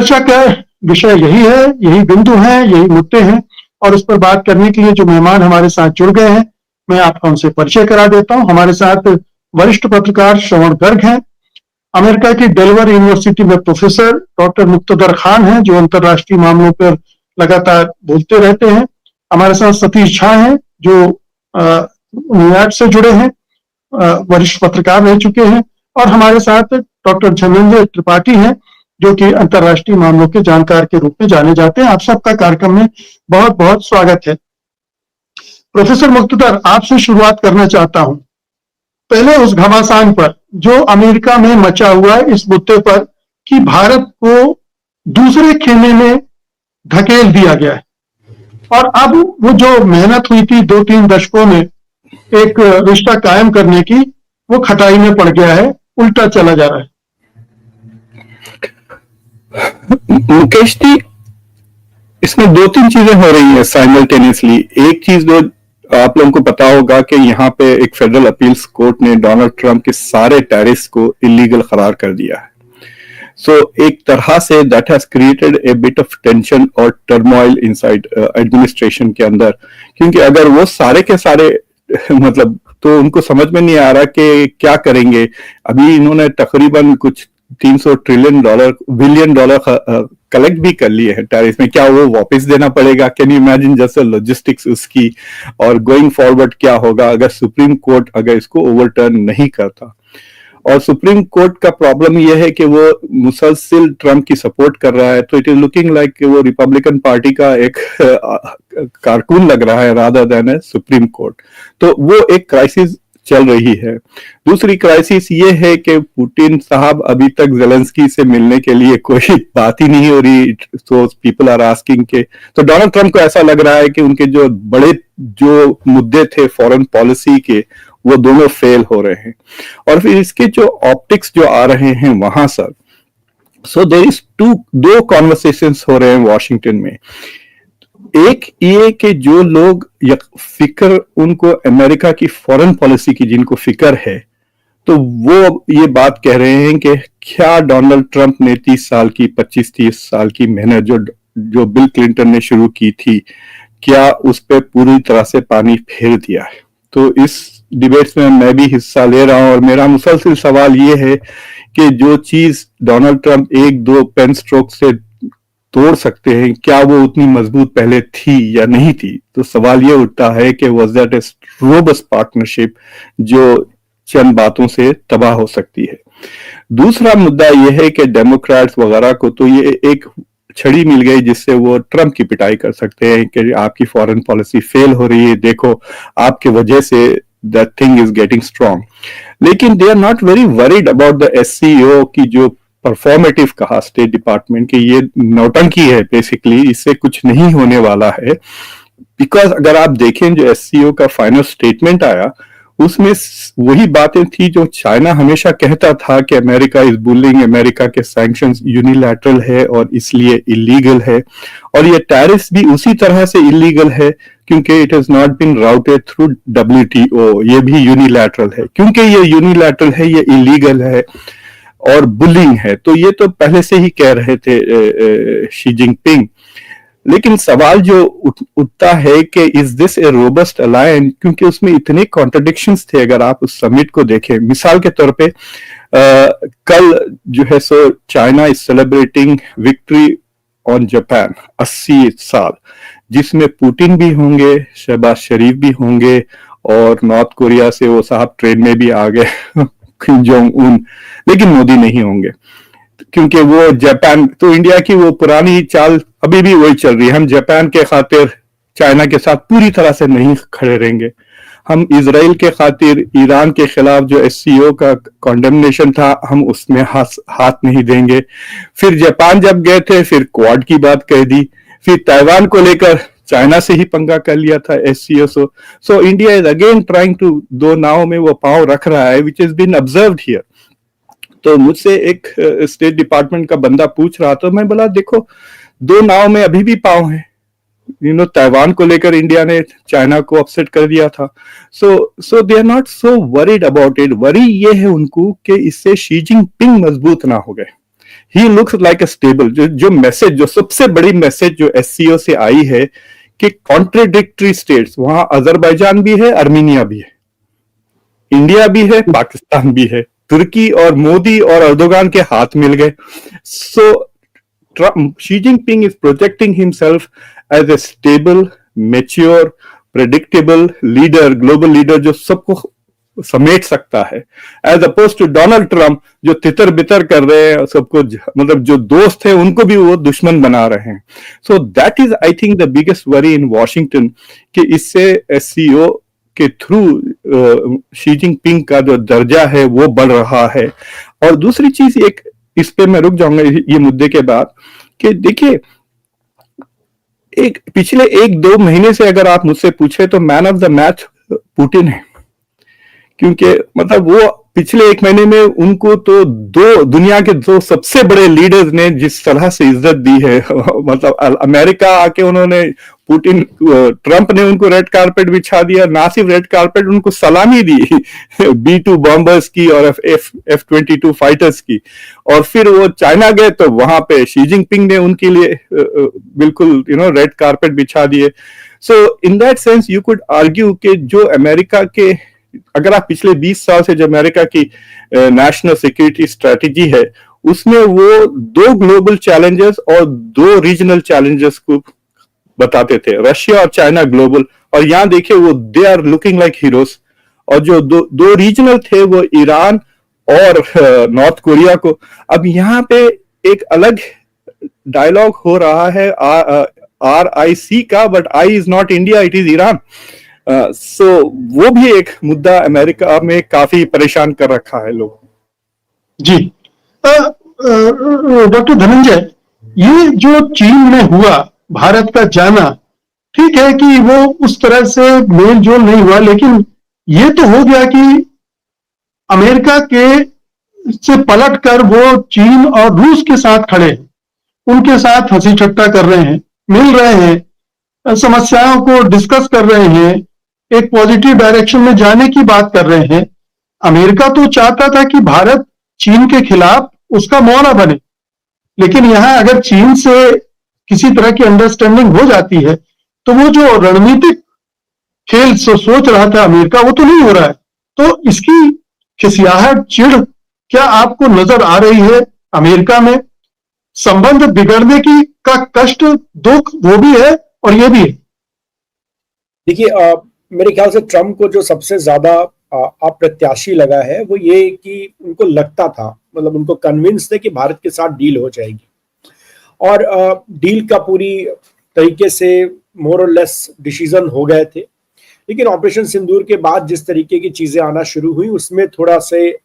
चर्चा का विषय यही है, यही बिंदु है, यही मुद्दे हैं, और उस पर बात करने के लिए जो मेहमान हमारे साथ जुड़ गए हैं, मैं आपका उनसे परिचय करा देता हूं। हमारे साथ वरिष्ठ पत्रकार श्रवण गर्ग हैं, अमेरिका की डेलवर यूनिवर्सिटी में प्रोफेसर डॉक्टर मुक्तदर खान हैं, जो अंतर्राष्ट्रीय मामलों पर लगातार बोलते रहते हैं। हमारे साथ सतीश झा हैं, जो न्यूयॉर्क से जुड़े हैं, वरिष्ठ पत्रकार रह चुके हैं। और हमारे साथ डॉक्टर धनंजय त्रिपाठी हैं, जो कि अंतर्राष्ट्रीय मामलों के जानकार के रूप में जाने जाते हैं। आप सबका कार्यक्रम में बहुत बहुत स्वागत है। प्रोफेसर मुक्तदर, आपसे शुरुआत करना चाहता हूं, पहले उस घमासान पर जो अमेरिका में मचा हुआ है इस मुद्दे पर कि भारत को दूसरे खेमे में धकेल दिया गया है, और अब वो जो मेहनत हुई थी 2-3 दशकों में एक रिश्ता कायम करने की, वो खटाई में पड़ गया है, उल्टा चला जा रहा है। मुकेश जी, इसमें 2-3 चीजें हो रही हैं साइमल्टेनियसली। एक चीज जो आप लोगों को पता होगा कि यहाँ पे एक फेडरल अपील्स कोर्ट ने डोनाल्ड ट्रंप के सारे टैरिफ्स को इलीगल करार कर दिया है। सो एक तरह say that has created a bit of tension और टर्मोइल इनसाइड एडमिनिस्ट्रेशन के अंदर, क्योंकि अगर वो सारे के सारे मतलब तो उनको समझ में नहीं आ रहा कि क्या करेंगे। अभी इन्होंने तकरीबन कुछ $300 बिलियन कलेक्ट भी कर लिए हैं टैरिफ में। क्या वो वापस देना पड़ेगा? कैन यू इमेजिन जैसे लॉजिस्टिक्स उसकी, और गोइंग फॉरवर्ड क्या होगा अगर सुप्रीम कोर्ट अगर इसको ओवरटर्न नहीं करता। और सुप्रीम कोर्ट का प्रॉब्लम यह है कि वो मुसलसिल ट्रंप की सपोर्ट कर रहा है, तो इट इज लुकिंग लाइक वो रिपब्लिकन पार्टी का एक कारकुन लग रहा है rather than a supreme court. तो वो एक क्राइसिस चल रही है। दूसरी क्राइसिस ये है कि पुतिन साहब अभी तक ज़ेलेंस्की से मिलने के लिए कोई बात ही नहीं हो रही। तो पीपल आर आस्किंग के, तो डोनाल्ड ट्रंप को ऐसा लग रहा है कि उनके जो बड़े जो मुद्दे थे फॉरेन पॉलिसी के, वो दोनों फेल हो रहे हैं। और फिर इसके जो ऑप्टिक्स जो आ रहे हैं वहां सर, सो देयर इज दो कॉन्वर्सेशंस हो रहे हैं वॉशिंगटन में। एक ये कि जो लोग फिक्र उनको अमेरिका की फॉरेन पॉलिसी की जिनको फिक्र है, तो वो ये बात कह रहे हैं कि क्या डोनाल्ड ट्रंप ने 30 साल की 25-30 साल की मेहनत जो बिल क्लिंटन ने शुरू की थी, क्या उस पर पूरी तरह से पानी फेर दिया है। तो इस डिबेट्स में मैं भी हिस्सा ले रहा हूं, और मेरा मुसलसिल सवाल ये है कि जो चीज डोनाल्ड ट्रंप 1-2 पेन स्ट्रोक से तोड़ सकते हैं, क्या वो उतनी मजबूत पहले थी या नहीं थी। तो सवाल ये उठता है कि was that A robust partnership जो चंद बातों से तबाह हो सकती है। दूसरा मुद्दा यह है कि डेमोक्रेट्स वगैरह को तो ये एक छड़ी मिल गई जिससे वो ट्रंप की पिटाई कर सकते हैं कि आपकी फॉरेन पॉलिसी फेल हो रही है, देखो आपके वजह से that thing is getting strong. लेकिन they are not very worried about the SCO की जो परफॉर्मेटिव कहा स्टेट डिपार्टमेंट की, ये नौटंकी है बेसिकली, इससे कुछ नहीं होने वाला है। बिकॉज अगर आप देखें जो एससीओ का फाइनल स्टेटमेंट आया, उसमें वही बातें थी जो चाइना हमेशा कहता था कि अमेरिका इज बुलिंग, अमेरिका के सैंक्शंस यूनिलैटरल है और इसलिए इलीगल है, और ये टैरिफ्स भी उसी तरह से इलीगल है क्योंकि it has not been routed through WTO, ये भी यूनिलैटरल है। क्योंकि ये यूनिलैटरल है, ये इलीगल है और बुलिंग है, तो ये तो पहले से ही कह रहे थे शी जिनपिंग। लेकिन सवाल जो उठता है कि is this A robust alliance, क्योंकि उसमें इतने कॉन्ट्रडिक्शंस थे। अगर आप उस समिट को देखें, मिसाल के तौर पे कल जो है so China is celebrating victory on Japan 80 साल, जिसमें पुतिन भी होंगे, शहबाज शरीफ भी होंगे, और नॉर्थ कोरिया से वो साहब ट्रेन में भी आ गए किम जोंग उन, लेकिन मोदी नहीं होंगे क्योंकि वो जापान, तो इंडिया की वो पुरानी चाल अभी भी वही चल रही है। हम जापान के खातिर चाइना के साथ पूरी तरह से नहीं खड़े रहेंगे। हम इजराइल के खातिर ईरान के खिलाफ जो एससीओ का कॉन्डेमनेशन था, हम उसमें हाथ नहीं देंगे। फिर जापान जब गए थे, फिर क्वाड की बात कह दी, फिर ताइवान को लेकर चाइना से ही पंगा कर लिया था SCO. So India is again trying to, दो नाव में वो पांव रख रहा है, which is been observed here. तो मुझसे एक स्टेट डिपार्टमेंट का बंदा पूछ रहा था, मैं बोला देखो दो नाव में अभी भी पांव है। ताइवान को लेकर इंडिया ने चाइना को अपसेट कर दिया था। So they are not so worried about it. Worry ये है उनको कि इससे शी जिनपिंग मजबूत ना हो गए। He looks like a stable. जो मैसेज, जो सबसे बड़ी मैसेज जो एससीओ से आई है कि कॉन्ट्रेडिक्टरी स्टेट्स, वहां अजरबैजान भी है, अर्मीनिया भी है, इंडिया भी है, पाकिस्तान भी है, तुर्की और मोदी और अर्दोगान के हाथ मिल गए। So Xi Jinping is projecting himself as a stable, mature, predictable leader, global leader जो सबको समेट सकता है, as oppose to Donald Trump जो तितर बितर कर रहे हैं सबको, मतलब जो दोस्त है उनको भी वो दुश्मन बना रहे हैं। So that is I think the biggest worry in Washington कि इससे एससीओ के थ्रू शी जिनपिंग का जो दर्जा है वो बढ़ रहा है। और दूसरी चीज, एक इस पे मैं रुक जाऊंगा ये मुद्दे के बाद, कि देखिए एक पिछले 1-2 महीने से अगर आप मुझसे पूछे तो man of the match Putin है, क्योंकि मतलब वो पिछले 1 महीने में उनको तो दुनिया के 2 सबसे बड़े लीडर्स ने जिस तरह से इज्जत दी है मतलब अमेरिका आके उन्होंने पुतिन, ट्रंप ने उनको रेड कारपेट बिछा दिया, ना सिर्फ रेड कारपेट, उनको सलामी दी B-2 बॉम्बर्स की और F-22 फाइटर्स की। और फिर वो चाइना गए तो वहां पे शी जिनपिंग ने उनके लिए बिल्कुल रेड कारपेट बिछा दिए। So in that sense you could argue कि जो अमेरिका के, अगर आप पिछले 20 साल से जो अमेरिका की नेशनल सिक्योरिटी स्ट्रेटेजी है उसमें वो 2 ग्लोबल चैलेंजेस और 2 रीजनल चैलेंजेस को बताते थे, रशिया और चाइना ग्लोबल, और यहां देखिए वो they are looking like heroes. और जो दो रीजनल थे वो ईरान और नॉर्थ कोरिया को, अब यहाँ पे एक अलग डायलॉग हो रहा है RIC का, but I is not India, it is Iran. सो वो भी एक मुद्दा अमेरिका में काफी परेशान कर रखा है लोग। जी, डॉक्टर धनंजय, ये जो चीन में हुआ, भारत का जाना, ठीक है कि वो उस तरह से मेल जोल नहीं हुआ, लेकिन ये तो हो गया कि अमेरिका के से पलट कर वो चीन और रूस के साथ खड़े हैं, उनके साथ हंसी ठट्टा कर रहे हैं, मिल रहे हैं, समस्याओं को डिस्कस कर रहे हैं, एक पॉजिटिव डायरेक्शन में जाने की बात कर रहे हैं। अमेरिका तो चाहता था कि भारत चीन के खिलाफ उसका मौना बने, लेकिन यहां अगर चीन से किसी तरह की अंडरस्टैंडिंग हो जाती है तो वो जो रणनीतिक खेल सोच रहा था अमेरिका, वो तो नहीं हो रहा है। तो इसकी खिसियाहट, चिढ़ क्या आपको नजर आ रही है अमेरिका में? संबंध बिगड़ने की का कष्ट, दुख वो भी है और ये भी है। देखिए, मेरे ख्याल से ट्रम्प को जो सबसे ज्यादा अप्रत्याशी लगा है वो ये कि उनको लगता था, मतलब उनको कन्विंस थे कि भारत के साथ डील हो जाएगी, और डील का पूरी तरीके से मोर और लेस डिसीजन हो गए थे। लेकिन ऑपरेशन सिंदूर के बाद जिस तरीके की चीजें आना शुरू हुई उसमें थोड़ा से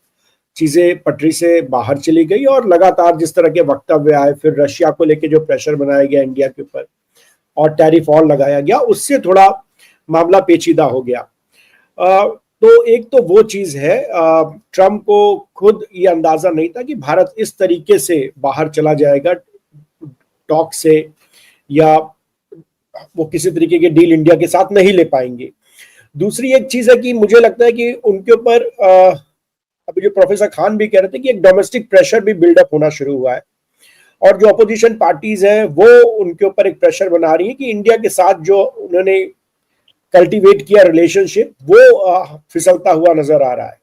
चीजें पटरी से बाहर चली गई, और लगातार जिस तरह के वक्तव्य आए, फिर रशिया को लेके जो प्रेशर बनाया गया इंडिया के ऊपर और टैरिफ और लगाया गया, उससे थोड़ा मामला पेचीदा हो गया। तो एक तो वो चीज है, ट्रम्प को खुद ये अंदाजा नहीं था कि भारत इस तरीके से बाहर चला जाएगा टॉक से, या वो किसी तरीके के डील इंडिया के साथ नहीं ले पाएंगे। दूसरी एक चीज है कि मुझे लगता है कि उनके ऊपर अभी जो प्रोफेसर खान भी कह रहे थे कि एक डोमेस्टिक प्रेशर भी बिल्डअप होना शुरू हुआ है, और जो अपोजिशन पार्टीज हैं वो उनके ऊपर एक प्रेशर बना रही है कि इंडिया के साथ जो उन्होंने कल्टीवेट किया रिलेशनशिप वो फिसलता हुआ नजर आ रहा है।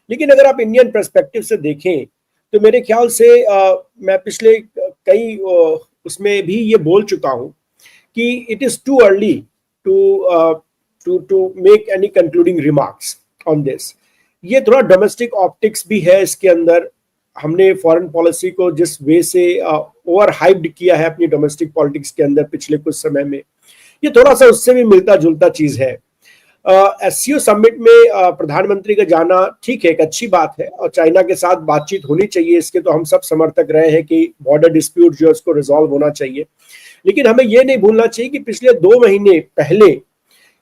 लेकिन अगर आप इंडियन पर्सपेक्टिव से देखें तो मेरे ख्याल से मैं पिछले कई उसमें भी ये बोल चुका हूं कि it is too early to make any concluding remarks on this. ये थोड़ा डोमेस्टिक ऑप्टिक्स भी है इसके अंदर। हमने फॉरेन पॉलिसी को जिस वे से ओवर हाइप्ड किया है अपनी डोमेस्टिक पॉलिटिक्स के अंदर पिछले कुछ समय में, ये थोड़ा सा उससे भी मिलता जुलता चीज है। एससीओ समिट में प्रधानमंत्री का जाना ठीक है, एक अच्छी बात है, और चाइना के साथ बातचीत होनी चाहिए, इसके तो हम सब समर्थक रहे हैं कि बॉर्डर डिस्प्यूट जो है उसको रिजॉल्व होना चाहिए। लेकिन हमें यह नहीं भूलना चाहिए कि पिछले 2 महीने पहले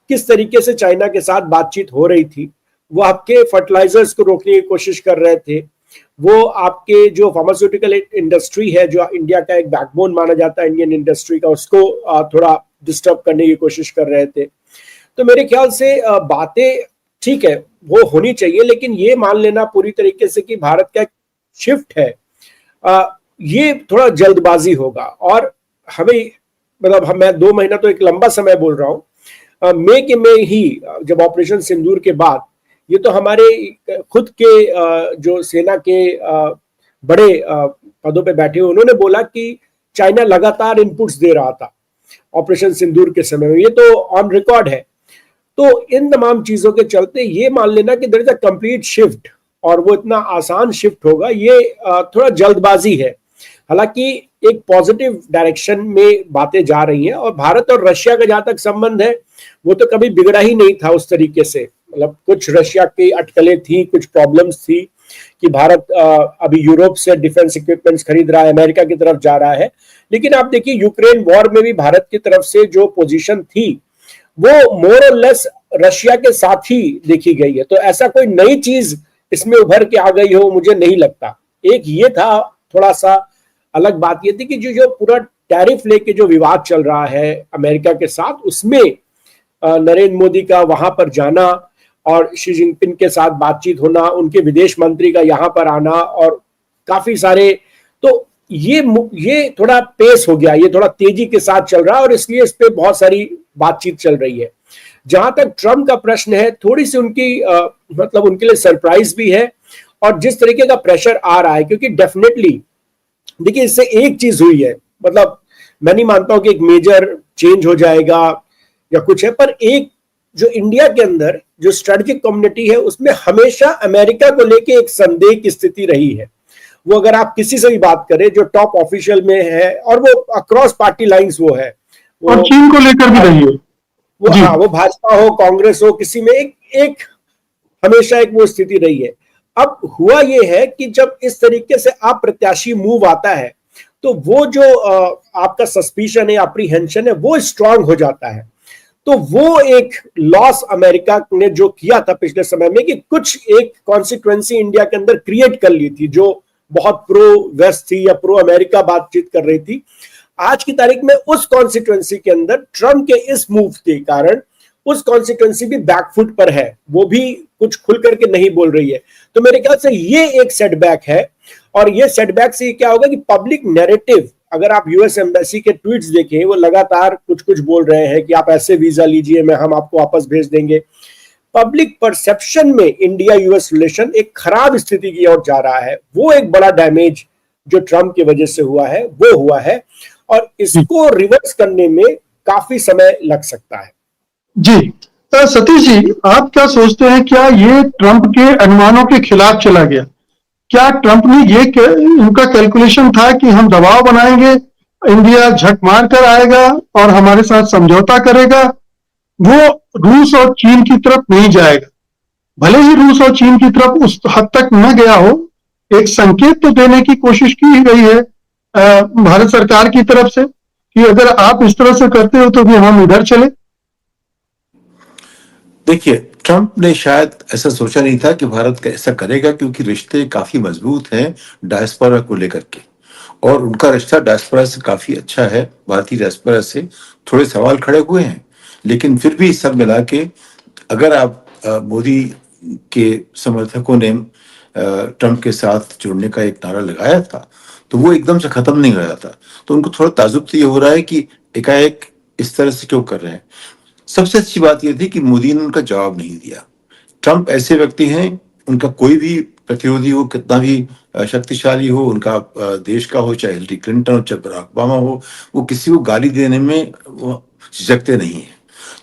किस तरीके से चाइना के साथ बातचीत हो रही थी। वो आपके फर्टिलाइजर्स को रोकने की कोशिश कर रहे थे, वो आपके जो फार्मास्यूटिकल इंडस्ट्री है, जो इंडिया का एक बैकबोन माना जाता है इंडियन इंडस्ट्री का, उसको थोड़ा डिस्टर्ब करने की कोशिश कर रहे थे। तो मेरे ख्याल से बातें ठीक है वो होनी चाहिए, लेकिन ये मान लेना पूरी तरीके से कि भारत का एक शिफ्ट है ये थोड़ा जल्दबाजी होगा और हमें मतलब मैं 2 महीना तो एक लंबा समय बोल रहा हूं, मई के में ही जब ऑपरेशन सिंदूर के बाद ये तो हमारे खुद के जो सेना के बड़े पदों पे बैठे हुए उन्होंने बोला कि चाइना लगातार इनपुट्स दे रहा था ऑपरेशन सिंदूर के समय में, ये तो ऑन रिकॉर्ड है। तो इन तमाम चीजों के चलते ये मान लेना कि there is a complete shift और वो इतना आसान शिफ्ट होगा, ये थोड़ा जल्दबाजी है। हालांकि एक पॉजिटिव डायरेक्शन में बातें जा रही हैं और भारत और रशिया का जहां तक संबंध है वो तो कभी बिगड़ा ही नहीं था उस तरीके से। मतलब कुछ रशिया की अटकलें थी, कुछ प्रॉब्लम्स थी कि भारत अभी यूरोप से डिफेंस इक्विपमेंट्स खरीद रहा है, अमेरिका की तरफ जा रहा है, लेकिन आप देखिए यूक्रेन वॉर में भी भारत की तरफ से जो पोजीशन थी वो मोर और लेस रशिया के साथ ही देखी गई है। तो ऐसा कोई नई चीज इसमें उभर के आ गई हो मुझे नहीं लगता। एक ये था, थोड़ा सा अलग बात ये थी कि जो पूरा टैरिफ लेके जो विवाद चल रहा है अमेरिका के साथ, उसमें नरेंद्र मोदी का वहां पर जाना और शी जिनपिंग के साथ बातचीत होना, उनके विदेश मंत्री का यहां पर आना और काफी सारे, तो ये थोड़ा पेस हो गया, ये थोड़ा तेजी के साथ चल रहा है और इसलिए इस पे बहुत सारी बातचीत चल रही है। जहां तक ट्रम्प का प्रश्न है, थोड़ी सी उनकी मतलब उनके लिए सरप्राइज भी है और जिस तरीके का प्रेशर आ रहा है, क्योंकि डेफिनेटली देखिए इससे एक चीज हुई है, मतलब मैं नहीं मानता हूं कि एक मेजर चेंज हो जाएगा या कुछ है, पर एक जो इंडिया के अंदर जो स्ट्रेटेजिक कम्युनिटी है उसमें हमेशा अमेरिका को लेके एक संदेह की स्थिति रही है। वो अगर आप किसी से भी बात करें जो टॉप ऑफिशियल में है और वो अक्रॉस पार्टी लाइंस वो है, वो और चीन को लेकर भी रही है वो भाजपा हो कांग्रेस हो किसी में एक हमेशा एक वो स्थिति रही है। अब हुआ ये है कि जब इस तरीके से अप्रत्याशी मूव आता है तो वो जो आपका सस्पिशन है, अप्रीहेंशन है, वो स्ट्रांग हो जाता है। तो वो एक लॉस अमेरिका ने जो किया था पिछले समय में कि कुछ एक कॉन्सिक्वेंसी इंडिया के अंदर क्रिएट कर ली थी जो बहुत प्रो वेस्ट थी या प्रो अमेरिका बातचीत कर रही थी, आज की तारीख में उस कॉन्स्टिट्यूएंसी के अंदर ट्रम्प के इस मूव के कारण उस कॉन्स्टिट्यूएंसी भी बैकफुट पर है, वो भी कुछ खुल करके नहीं बोल रही है। तो मेरे ख्याल से ये एक सेटबैक है और ये सेटबैक से क्या होगा कि पब्लिक नैरेटिव, अगर आप यूएस एम्बेसी के ट्वीट्स देखें, वो लगातार कुछ कुछ बोल रहे हैं कि आप ऐसे वीजा लीजिए, मैं हम आपको वापस भेज देंगे। पब्लिक परसेप्शन में इंडिया यूएस रिलेशन एक खराब स्थिति की ओर जा रहा है। वो एक बड़ा डैमेज जो ट्रम्प की वजह से हुआ है वो हुआ है और इसको रिवर्स करने में काफी समय लग सकता है। जी सतीश जी, आप क्या सोचते हैं, क्या ये ट्रंप के अनुमानों के खिलाफ चला गया? क्या ट्रंप ने ये उनका कैलकुलेशन था कि हम दबाव बनाएंगे, इंडिया झक मार कर आएगा और हमारे साथ समझौता करेगा, वो रूस और चीन की तरफ नहीं जाएगा। भले ही रूस और चीन की तरफ उस हद तक न गया हो, एक संकेत तो देने की कोशिश की गई है भारत सरकार की तरफ से कि अगर आप इस तरह से करते हो तो भी हम इधर चले। देखिए, ट्रंप ने शायद ऐसा सोचा नहीं था कि भारत ऐसा करेगा, क्योंकि रिश्ते काफी मजबूत हैं डायस्पोरा को लेकर के और उनका रिश्ता डायस्पोरा से काफी अच्छा है। भारतीय डायस्पोरा से थोड़े सवाल खड़े हुए हैं, लेकिन फिर भी सब मिला के अगर आप मोदी के समर्थकों ने ट्रंप के साथ जुड़ने का एक नारा लगाया था तो वो एकदम से खत्म नहीं हो जाता। तो उनको थोड़ा ताजुब तो ये हो रहा है कि एकाएक इस तरह से क्यों कर रहे हैं। सबसे अच्छी बात यह थी कि मोदी ने उनका जवाब नहीं दिया। ट्रंप ऐसे व्यक्ति हैं, उनका कोई भी प्रतिरोधी हो, कितना भी शक्तिशाली हो, उनका देश का हो, चाहे हिलरी क्लिंटन हो, चाहे बराक ओबामा हो, वो किसी को गाली देने में वो झिझकते नहीं है।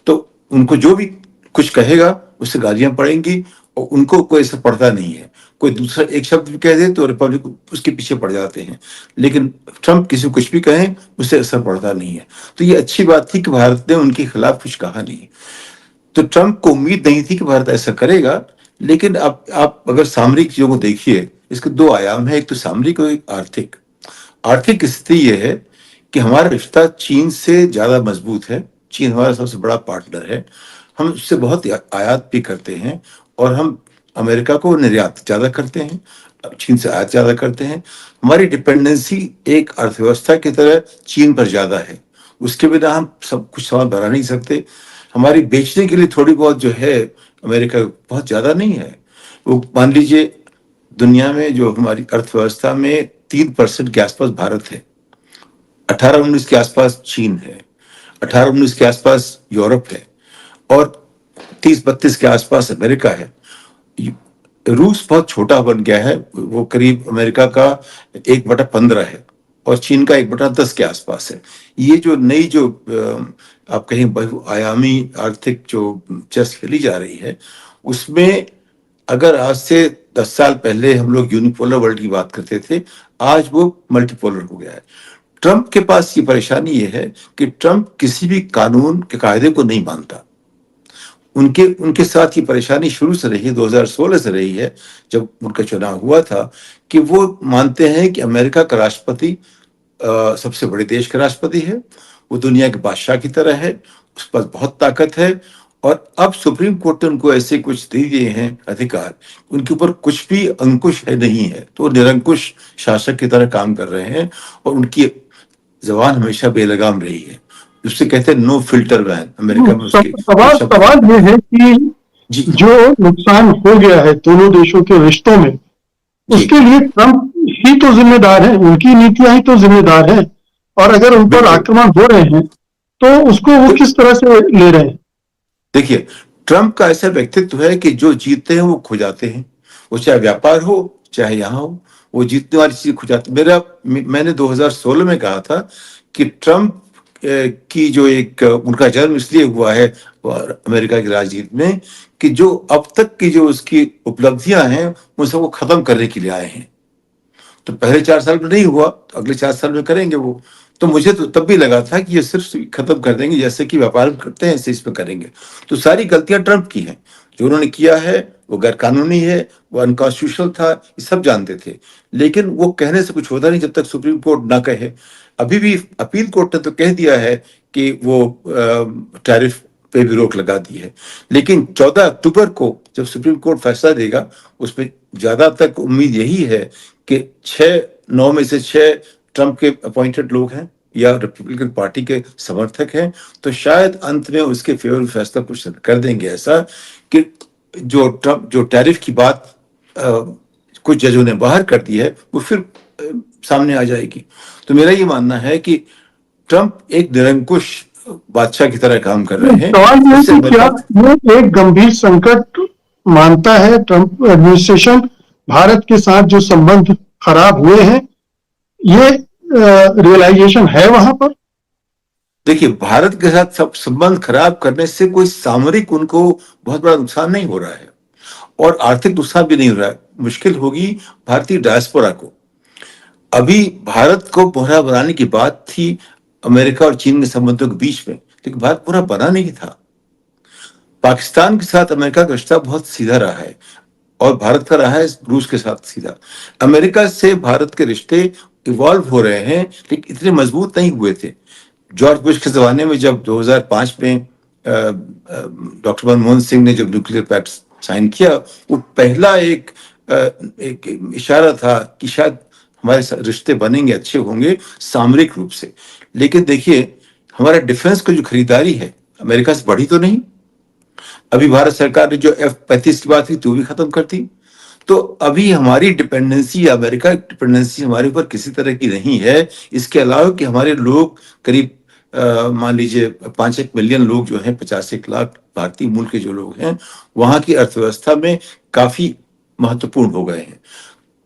तो उनको जो भी कुछ कहेगा उससे गालियां पड़ेंगी और उनको कोई असर पड़ता नहीं है। कोई दूसरा एक शब्द भी कह दे तो रिपब्लिक उसके पीछे पड़ जाते हैं, लेकिन ट्रंप किसी को कुछ भी कहें उससे असर पड़ता नहीं है। तो ये अच्छी बात थी कि भारत ने उनके खिलाफ कुछ कहा नहीं। तो ट्रंप को उम्मीद नहीं थी कि भारत ऐसा करेगा, लेकिन अब आप अगर सामरिक चीजों को देखिए, इसके दो आयाम है, एक तो सामरिक और एक आर्थिक। आर्थिक स्थिति यह है कि हमारा रिश्ता चीन से ज्यादा मजबूत है। चीन हमारा सबसे बड़ा पार्टनर है, हम उससे बहुत आयात भी करते हैं और हम अमेरिका को निर्यात ज्यादा करते हैं, चीन से आयात ज्यादा करते हैं। हमारी डिपेंडेंसी एक अर्थव्यवस्था की तरह चीन पर ज्यादा है, उसके बिना हम सब कुछ सामान बना नहीं सकते। हमारी बेचने के लिए थोड़ी बहुत जो है अमेरिका बहुत ज्यादा नहीं है। वो मान लीजिए दुनिया में जो हमारी अर्थव्यवस्था में 3% के आसपास भारत है, 18-19 के आसपास चीन है, 18-19 के आसपास यूरोप है, और 30-32 के आसपास अमेरिका है। रूस बहुत छोटा बन गया है, वो करीब अमेरिका का 1/15 है और चीन का 1/10 के आसपास है। ये जो नई जो आप कहें बहुआयामी आर्थिक जो चेस खेली जा रही है, उसमें अगर आज से 10 साल पहले हम लोग यूनिपोलर वर्ल्ड की बात करते थे, आज वो मल्टीपोलर हो गया है। ट्रंप के पास ये परेशानी ये है कि ट्रंप किसी भी कानून के कायदे को नहीं मानता। उनके उनके साथ ये परेशानी शुरू से रही है, 2016 से रही है जब उनका चुनाव हुआ था, कि वो मानते हैं कि अमेरिका का राष्ट्रपति सबसे बड़े देश का राष्ट्रपति है, वो दुनिया के बादशाह की तरह है, उस पर बहुत ताकत है। और अब सुप्रीम कोर्ट ने उनको ऐसे कुछ दे दिए हैं अधिकार, उनके ऊपर कुछ भी अंकुश है नहीं है, तो वो निरंकुश शासक की तरह काम कर रहे हैं और उनकी जबान हमेशा बेलगाम रही है। उससे कहते हैं नो फिल्टर बैन अमेरिका में। उसके सवाल ये है कि जी जो नुकसान हो गया है दोनों देशों के रिश्तों में, उसके लिए ट्रंप ही तो जिम्मेदार है, उनकी नीतियां ही तो जिम्मेदार है। और अगर उन पर आक्रमण हो रहे हैं तो उसको वो किस तरह से ले रहे हैं? देखिए, ट्रंप का ऐसा व्यक्तित्व है कि जो जीतते हैं वो खो जाते हैं, वो चाहे व्यापार हो चाहे यहाँ हो, वो जीतने वाली चीज खो जाती। मैंने 2016 में कहा था कि ट्रंप की जो एक उनका जन्म इसलिए हुआ है अमेरिका की राजनीति में कि जो अब तक की जो उसकी उपलब्धियां हैं वो सबको खत्म करने के लिए आए हैं। तो पहले 4 साल में नहीं हुआ तो अगले 4 साल में करेंगे वो। तो मुझे तो तब भी लगा था कि ये सिर्फ खत्म कर देंगे, जैसे कि व्यापार करते हैं ऐसे इसमें करेंगे। तो सारी गलतियां ट्रंप की हैं, जो उन्होंने किया है वो गैर कानूनी है, वो अनकॉन्स्टिट्यूशनल था, ये सब जानते थे। लेकिन वो कहने से कुछ होता नहीं जब तक सुप्रीम कोर्ट ना कहे। अभी भी अपील कोर्ट ने तो कह दिया है कि वो टैरिफ पे भी रोक लगा दी है, लेकिन 14 अक्टूबर को जब सुप्रीम कोर्ट फैसला देगा उसमें ज्यादा तक उम्मीद यही है कि 9 में से 6 ट्रंप के अपॉइंटेड लोग हैं या रिपब्लिकन पार्टी के समर्थक हैं, तो शायद अंत में उसके फेवर में फैसला कुछ कर देंगे ऐसा कि जो टैरिफ की बात कुछ जजों ने बाहर कर दी है वो फिर सामने आ जाएगी। तो मेरा ये मानना है कि ट्रंप एक निरंकुश बादशाह की तरह काम कर रहे हैं। सवाल ये है कि क्या ये एक गंभीर संकट मानता है ट्रंप एडमिनिस्ट्रेशन, भारत के साथ जो संबंध खराब हुए हैं, ये रियलाइजेशन है वहां पर? देखिए, भारत के साथ सब संबंध खराब करने से कोई सामरिक उनको बहुत बड़ा नुकसान नहीं हो रहा है और आर्थिक नुकसान भी नहीं हो रहा है। मुश्किल होगी भारतीय डायस्पोरा को। अभी भारत को मोहरा बनाने की बात थी अमेरिका और चीन के संबंधों के बीच में, लेकिन भारत पूरा बना नहीं था। पाकिस्तान के साथ अमेरिका का रिश्ता बहुत सीधा रहा है और भारत का रहा है रूस के साथ सीधा। अमेरिका से भारत के रिश्ते इवॉल्व हो रहे हैं लेकिन इतने मजबूत नहीं हुए थे। जॉर्ज बुश के जमाने में जब 2005 में डॉक्टर मनमोहन सिंह ने जब न्यूक्लियर पैक्ट साइन किया, वो पहला एक इशारा था कि शायद हमारे रिश्ते बनेंगे, अच्छे होंगे सामरिक रूप से। लेकिन देखिए, हमारा डिफेंस की जो खरीदारी है अमेरिका से बढ़ी तो नहीं। अभी भारत सरकार ने जो F-35 की बात थी तो भी खत्म कर दी। तो अभी हमारी डिपेंडेंसी, अमेरिका की डिपेंडेंसी हमारे ऊपर किसी तरह की नहीं है। इसके अलावा कि हमारे लोग करीब मान लीजिए 5-1 मिलियन लोग जो हैं, 50-1 लाख भारतीय मूल के जो लोग हैं, वहां की अर्थव्यवस्था में काफी महत्वपूर्ण हो गए हैं।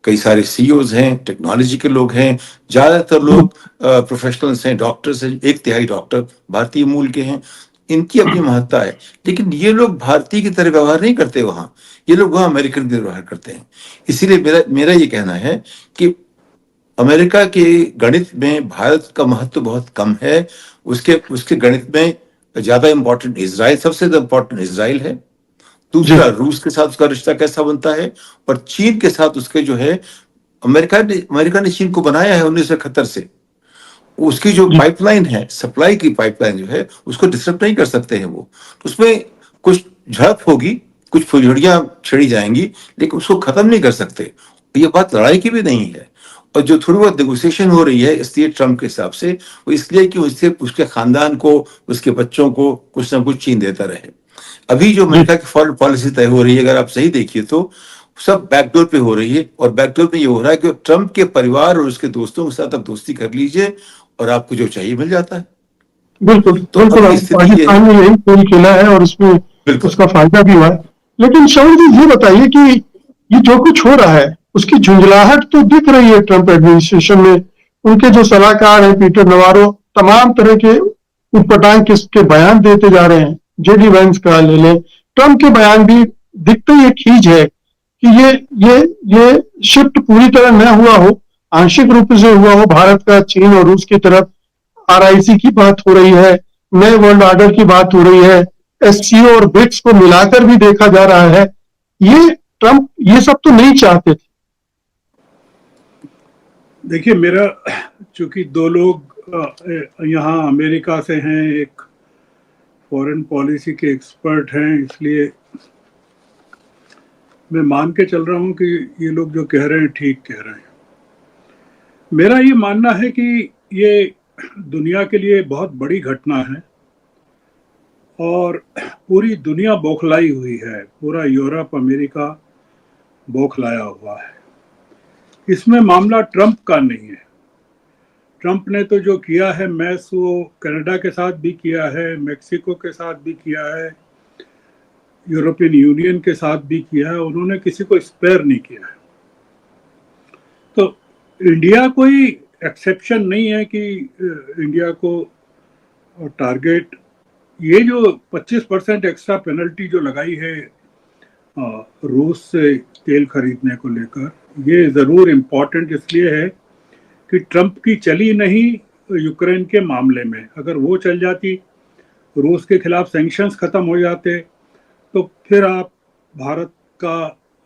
कई सारे सीईओज हैं, टेक्नोलॉजी के लोग हैं, ज्यादातर लोग प्रोफेशनल्स हैं, डॉक्टर्स हैं, 1/3 डॉक्टर भारतीय मूल के हैं। इनकी अपनी महत्ता है, लेकिन ये लोग भारतीय की तरह व्यवहार नहीं करते वहां, ये लोग वहां अमेरिकन की तरह व्यवहार करते हैं। इसीलिए मेरा ये कहना है कि अमेरिका के गणित में भारत का महत्व बहुत कम है। उसके गणित में ज्यादा इंपॉर्टेंट इजराइल, सबसे ज्यादा इंपॉर्टेंट इजराइल है। दूसरा, रूस के साथ उसका रिश्ता कैसा बनता है, और चीन के साथ उसके जो है, अमेरिका ने चीन को बनाया है 1971 से। उसकी जो पाइपलाइन है, सप्लाई की पाइपलाइन जो है, उसको डिस्टर्ब नहीं कर सकते हैं वो। उसमें कुछ झड़प होगी, कुछ फुलझड़ियां छिड़ी जाएंगी, लेकिन उसको खत्म नहीं कर सकते। ये बात लड़ाई की भी नहीं है। और जो थोड़ी बहुत नेगोशिएशन हो रही है इसलिए ट्रंप के हिसाब से, वो इसलिए कि उसके खानदान को, उसके बच्चों को कुछ ना कुछ चीन देता रहे। अभी जो अमेरिका की फॉरेन पॉलिसी तय हो रही है, अगर आप सही देखिए तो सब बैकडोर पे हो रही है। और बैकडोर पे ये हो रहा है कि ट्रंप के परिवार और उसके दोस्तों के साथ आप दोस्ती कर लीजिए और आपको जो चाहिए मिल जाता है। बिल्कुल तो बिल्कुल, अब अब की स्थिति ये पाकिस्तान है। में यही खेल खेला है और उसमें बिल्कुल। उसका फायदा भी हुआ है। लेकिन श्रवण जी ये बताइए कि ये जो कुछ हो रहा है उसकी झुंझलाहट तो दिख रही है ट्रंप एडमिनिस्ट्रेशन में। उनके जो सलाहकार हैं पीटर नवारो तमाम तरह के उटपटांग किस्म के बयान देते जा रहे हैं। जेडी वैंस का ले लें, ट्रंप के बयान भी दिखते ही एक खींच है कि ये शिफ्ट पूरी तरह न हुआ हो, आंशिक रूप से हुआ हो। भारत का चीन और रूस की तरफ आरआईसी की बात हो रही है, नए वर्ल्ड ऑर्डर की बात हो रही है, एससीओ और ब्रिक्स को मिलाकर भी देखा जा रहा है। ये ट्रंप ये सब तो नहीं चाहते थे। देखिए, मेरा चूंकि दो लोग यहाँ अमेरिका से हैं, एक फॉरेन पॉलिसी के एक्सपर्ट हैं, इसलिए मैं मान के चल रहा हूँ कि ये लोग जो कह रहे हैं ठीक कह रहे हैं। मेरा ये मानना है कि ये दुनिया के लिए बहुत बड़ी घटना है और पूरी दुनिया बौखलाई हुई है, पूरा यूरोप अमेरिका बौखलाया हुआ है। इसमें मामला ट्रंप का नहीं है। ट्रंप ने तो जो किया है मैस वो कनाडा के साथ भी किया है, मेक्सिको के साथ भी किया है, यूरोपियन यूनियन के साथ भी किया है। उन्होंने किसी को स्पेयर नहीं किया है। तो इंडिया कोई एक्सेप्शन नहीं है कि इंडिया को टारगेट, ये जो 25% एक्स्ट्रा पेनल्टी जो लगाई है रूस से तेल खरीदने को लेकर, ये ज़रूर इम्पोर्टेंट इसलिए है कि ट्रंप की चली नहीं यूक्रेन के मामले में। अगर वो चल जाती, रूस के खिलाफ सैंक्शंस खत्म हो जाते, तो फिर आप भारत का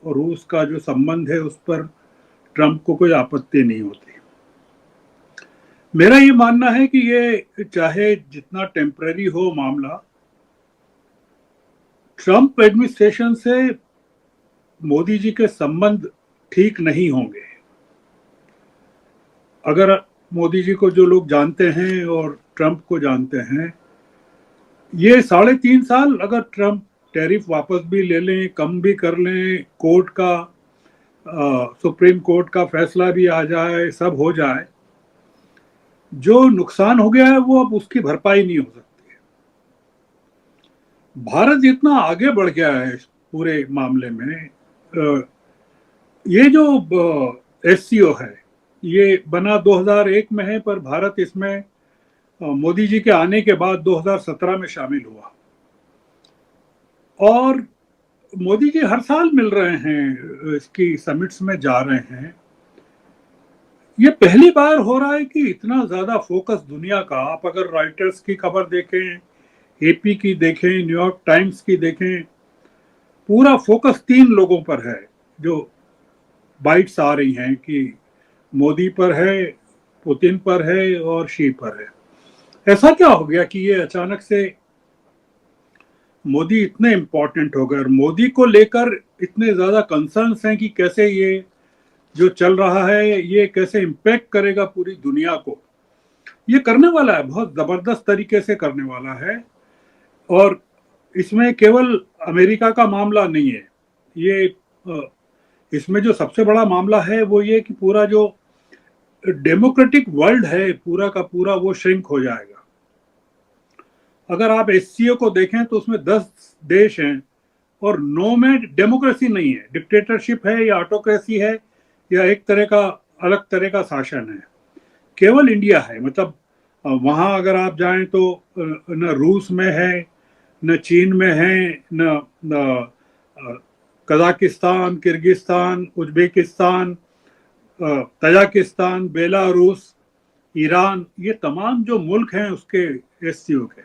और रूस का जो संबंध है उस पर ट्रंप को कोई आपत्ति नहीं होती। मेरा ये मानना है कि ये चाहे जितना टेम्पररी हो मामला, ट्रंप एडमिनिस्ट्रेशन से मोदी जी के संबंध ठीक नहीं होंगे। अगर मोदी जी को जो लोग जानते हैं और ट्रंप को जानते हैं, ये 3.5 साल अगर ट्रंप टैरिफ वापस भी ले लें, कम भी कर लें, कोर्ट का सुप्रीम कोर्ट का फैसला भी आ जाए, सब हो जाए, जो नुकसान हो गया है वो अब उसकी भरपाई नहीं हो सकती है। भारत इतना आगे बढ़ गया है इस पूरे मामले में। ये जो एससीओ है ये बना 2001 में है, पर भारत इसमें मोदी जी के आने के बाद 2017 में शामिल हुआ। और मोदी जी हर साल मिल रहे हैं, इसकी समिट्स में जा रहे हैं। ये पहली बार हो रहा है कि इतना ज्यादा फोकस दुनिया का, आप अगर रॉयटर्स की खबर देखें, एपी की देखें, न्यूयॉर्क टाइम्स की देखें, पूरा फोकस 3 लोगों पर है जो बाइट्स आ रही हैं कि मोदी पर है, पुतिन पर है और शी पर है। ऐसा क्या हो गया कि ये अचानक से मोदी इतने इंपॉर्टेंट हो गए और मोदी को लेकर इतने ज्यादा कंसर्न्स हैं कि कैसे ये जो चल रहा है ये कैसे इम्पैक्ट करेगा पूरी दुनिया को। ये करने वाला है, बहुत जबरदस्त तरीके से करने वाला है। और इसमें केवल अमेरिका का मामला नहीं है, ये इसमें जो सबसे बड़ा मामला है वो ये कि पूरा जो डेमोक्रेटिक वर्ल्ड है पूरा का पूरा वो श्रिंक हो जाएगा। अगर आप एससीओ को देखें तो उसमें 10 देश हैं और 9 में डेमोक्रेसी नहीं है, डिक्टेटरशिप है या ऑटोक्रेसी है या एक तरह का अलग तरह का शासन है। केवल इंडिया है, मतलब वहाँ अगर आप जाएं तो न रूस में है, न चीन में है, न Kazakhstan, Kyrgyzstan, Uzbekistan, Tajikistan, Belarus, Iran, ये तमाम जो मुल्क हैं उसके एससीओ के,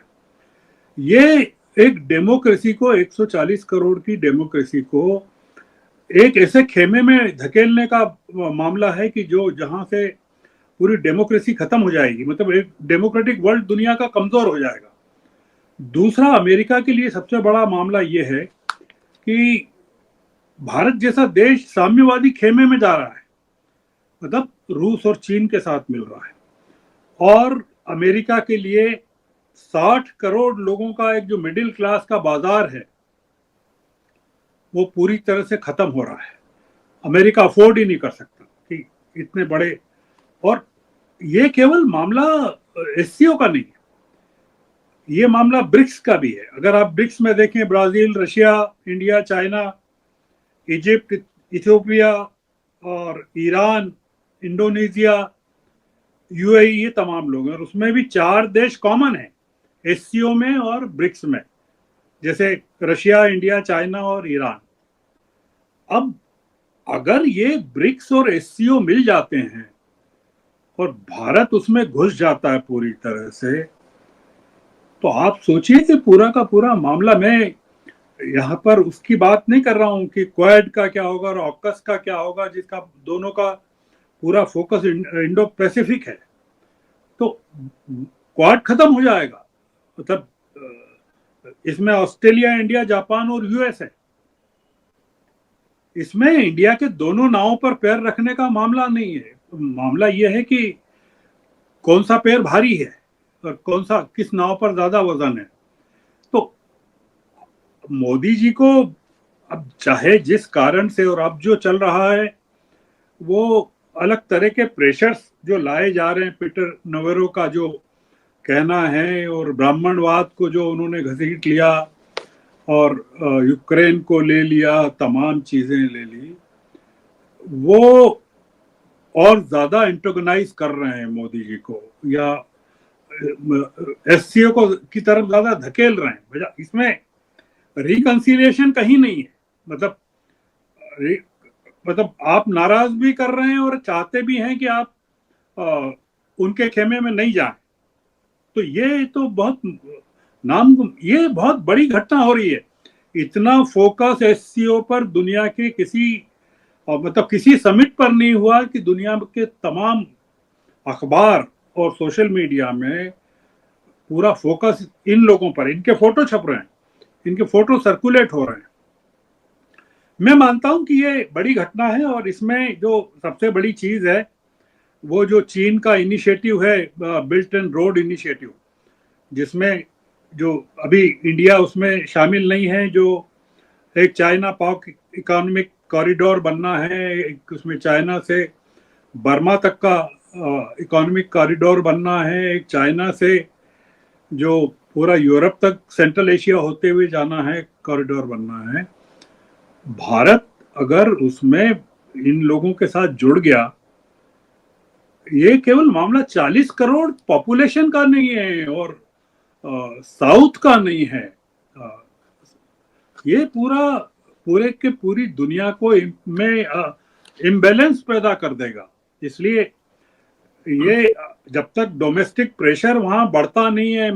ये एक डेमोक्रेसी को, 140 करोड़ की डेमोक्रेसी को एक ऐसे खेमे में धकेलने का मामला है कि जो जहां से पूरी डेमोक्रेसी खत्म हो जाएगी, मतलब एक डेमोक्रेटिक वर्ल्ड दुनिया का कमजोर हो जाएगा। दूसरा, अमेरिका के लिए सबसे बड़ा मामला यह है कि भारत जैसा देश साम्यवादी खेमे में जा रहा है, मतलब रूस और चीन के साथ मिल रहा है। और अमेरिका के लिए 60 करोड़ लोगों का एक जो मिडिल क्लास का बाजार है वो पूरी तरह से खत्म हो रहा है। अमेरिका अफोर्ड ही नहीं कर सकता कि इतने बड़े। और ये केवल मामला एससीओ का नहीं है, ये मामला ब्रिक्स का भी है। अगर आप ब्रिक्स में देखें, Brazil, Russia, India, China, Egypt, Ethiopia और ईरान, इंडोनेशिया, यूएई, ये तमाम लोग हैं। और उसमें भी 4 देश कॉमन है एससीओ में और ब्रिक्स में, जैसे रशिया, इंडिया, चाइना और ईरान। अब अगर ये ब्रिक्स और एससीओ मिल जाते हैं और भारत उसमें घुस जाता है पूरी तरह से, तो आप सोचिए कि पूरा का पूरा मामला, मैं यहाँ पर उसकी बात नहीं कर रहा हूं कि क्वाड का क्या होगा और ऑकस का क्या होगा, जिसका दोनों का पूरा फोकस इंडो पैसिफिक है, तो क्वाड खत्म हो जाएगा। मतलब इसमें ऑस्ट्रेलिया, इंडिया, जापान और यूएस है। इसमें इंडिया के दोनों नावों पर पैर रखने का मामला नहीं है। मामला यह है कि कौन सा पैर भारी है और कौन सा, किस नाव पर ज्यादा वजन है। तो मोदी जी को अब चाहे जिस कारण से, और अब जो चल रहा है वो अलग तरह के प्रेशर्स जो लाए जा रहे हैं, पीटर नवेरो का जो कहना है, और ब्राह्मणवाद को जो उन्होंने घसीट लिया और यूक्रेन को ले लिया, तमाम चीजें ले ली, वो और ज्यादा एंटोगनाइज कर रहे हैं मोदी जी को, या एससीओ को की तरफ ज्यादा धकेल रहे हैं। इसमें रिकंसिलिएशन कहीं नहीं है। मतलब आप नाराज भी कर रहे हैं और चाहते भी हैं कि आप उनके खेमे में नहीं जाएं। तो ये तो ये बहुत बड़ी घटना हो रही है। इतना फोकस एससीओ पर दुनिया के किसी समिट पर नहीं हुआ कि दुनिया के तमाम अखबार और सोशल मीडिया में पूरा फोकस इन लोगों पर, इनके फोटो छप रहे हैं, इनके फोटो सर्कुलेट हो रहे हैं। मैं मानता हूं कि ये बड़ी घटना है, और इसमें जो सबसे बड़ी चीज है वो जो चीन का इनिशिएटिव है, बिल्ट एंड रोड इनिशिएटिव, जिसमें जो अभी इंडिया उसमें शामिल नहीं है, जो एक चाइना पाक इकोनॉमिक कॉरिडोर बनना है, एक उसमें चाइना से बर्मा तक का इकोनॉमिक कॉरिडोर बनना है, एक चाइना से जो पूरा यूरोप तक, सेंट्रल एशिया होते हुए जाना है, कॉरिडोर बनना है। भारत अगर उसमें इन लोगों के साथ जुड़ गया, ये केवल मामला 40 करोड़ पॉपुलेशन का नहीं है और साउथ का नहीं है, ये पूरी दुनिया को में इम्बैलेंस पैदा कर देगा। इसलिए ये जब तक डोमेस्टिक प्रेशर वहां बढ़ता नहीं है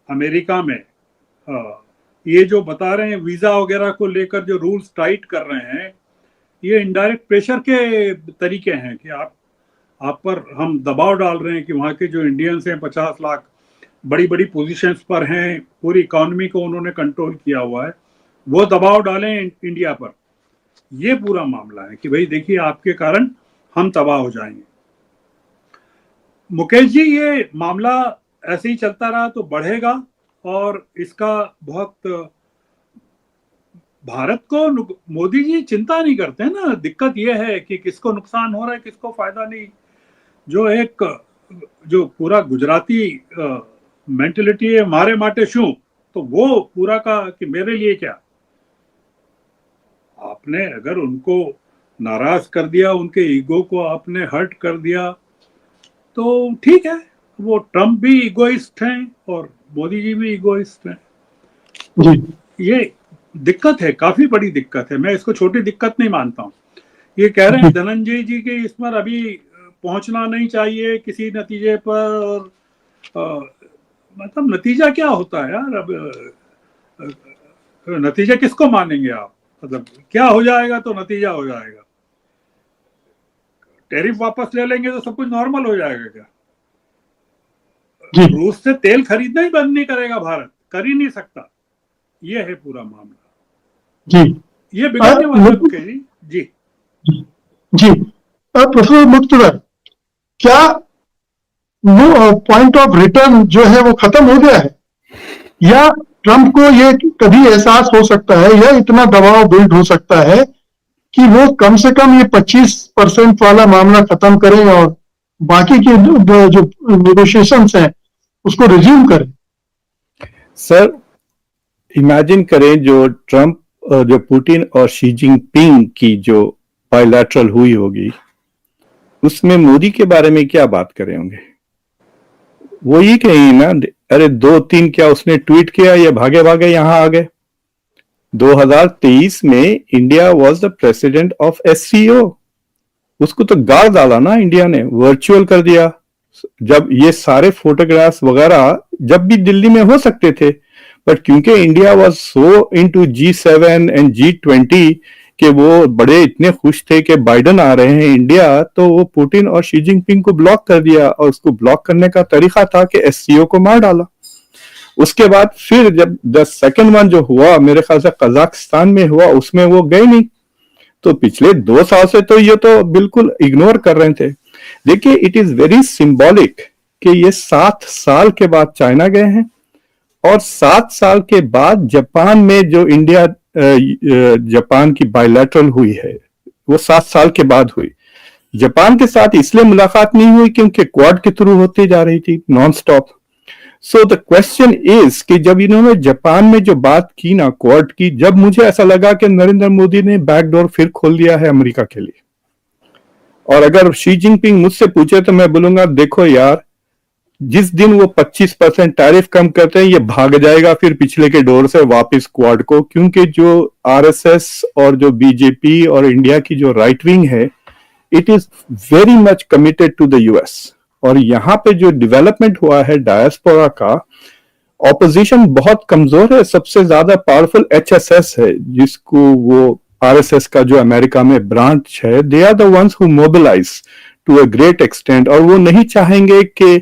अमेरिका में, ये जो बता रहे हैं वीजा वगैरह को लेकर जो रूल्स टाइट कर रहे हैं, ये इनडायरेक्ट प्रेशर के तरीके हैं कि आप पर हम दबाव डाल रहे हैं कि वहाँ के जो इंडियंस हैं 50 लाख बड़ी बड़ी पोजीशंस पर हैं, पूरी इकोनॉमी को उन्होंने कंट्रोल किया हुआ है, वो दबाव डालें इंडिया पर। ये पूरा मामला है कि भाई देखिए आपके कारण हम तबाह हो जाएंगे। मुकेश जी, ये मामला ऐसे ही चलता रहा तो बढ़ेगा, और इसका बहुत भारत को मोदी जी चिंता नहीं करते हैं ना। दिक्कत यह है कि किसको नुकसान हो रहा है, किसको फायदा नहीं। जो पूरा गुजराती मेंटेलिटी है, मारे माटे शू, तो वो पूरा का कि मेरे लिए क्या। आपने अगर उनको नाराज कर दिया, उनके ईगो को आपने हर्ट कर दिया, तो ठीक है, वो ट्रम्प भी ईगोइस्ट हैं और मोदी जी भी ईगोइस्ट हैं। जी। ये दिक्कत है, काफी बड़ी दिक्कत है। मैं इसको छोटी दिक्कत नहीं मानता हूँ। ये कह रहे हैं धनंजय जी कि इस पर अभी पहुंचना नहीं चाहिए किसी नतीजे पर, और मतलब नतीजा क्या होता है यार। अब नतीजा किसको मानेंगे आप? मतलब क्या हो जाएगा तो नतीजा हो जाएगा। टैरिफ वापस ले लेंगे तो सब कुछ नॉर्मल हो जाएगा क्या? रूस से तेल खरीदना ही बंद नहीं करेगा भारत, कर ही नहीं सकता। ये है पूरा मामला जी। ये बिगड़ने वाला जी जी। प्रोफेसर मुक्तवर, क्या वो पॉइंट ऑफ रिटर्न जो है वो खत्म हो गया है, या ट्रंप को ये कभी एहसास हो सकता है या इतना दबाव बिल्ड हो सकता है कि वो कम से कम ये 25% वाला मामला खत्म करें और बाकी के जो नेगोशिएशंस हैं उसको रिज्यूम करें। सर, इमेजिन करें जो ट्रंप, जो पुतिन और शी जिनपिंग की जो बायलैटरल हुई होगी, उसमें मोदी के बारे में क्या बात करे होंगे? वो ही कहीं ना, अरे 2-3 क्या उसने ट्वीट किया, ये भागे भागे यहां आ गए। 2023 में India was the president of SCO, उसको तो गाड़ डाला ना इंडिया ने, वर्चुअल कर दिया। जब ये सारे फोटोग्राफ्स वगैरह जब भी दिल्ली में हो सकते थे, बट क्योंकि India was so into G7 and G20 कि वो बड़े इतने खुश थे कि बाइडेन आ रहे हैं इंडिया, तो वो पुतिन और शी जिनपिंग को ब्लॉक कर दिया। और उसको ब्लॉक करने का तरीका था कि एससीओ को मार डाला। उसके बाद फिर जब द सेकंड वन जो हुआ, मेरे ख्याल से कजाकिस्तान में हुआ, उसमें वो गए नहीं। तो पिछले 2 साल से तो ये तो बिल्कुल इग्नोर कर रहे थे। देखिए, इट इज वेरी सिंबॉलिक कि ये 7 साल के बाद चाइना गए हैं और 7 साल के बाद जापान में जो इंडिया जापान की बायलैटरल हुई है, वो 7 साल के बाद हुई। जापान के साथ इसलिए मुलाकात नहीं हुई क्योंकि क्वाड के थ्रू होती जा रही थी non stop. So the question is कि जब इन्होंने जापान में जो बात की ना क्वाड की, जब मुझे ऐसा लगा कि नरेंद्र मोदी ने बैकडोर फिर खोल दिया है अमेरिका के लिए। और अगर शी जिनपिंग मुझसे पूछे तो मैं बोलूंगा, देखो यार, जिस दिन वो 25% टैरिफ कम करते हैं, ये भाग जाएगा फिर पिछले के डोर से वापस क्वाड को, क्योंकि जो आरएसएस और जो बीजेपी और इंडिया की जो राइट विंग है, it is very much committed to the US. और यहाँ पे जो डेवलपमेंट हुआ है डायस्पोरा का, ऑपोजिशन बहुत कमजोर है। सबसे ज्यादा पावरफुल एचएसएस है, जिसको वो आरएसएस का जो अमेरिका में ब्रांच है, they are the ones who mobilise to a great extent. और वो नहीं चाहेंगे कि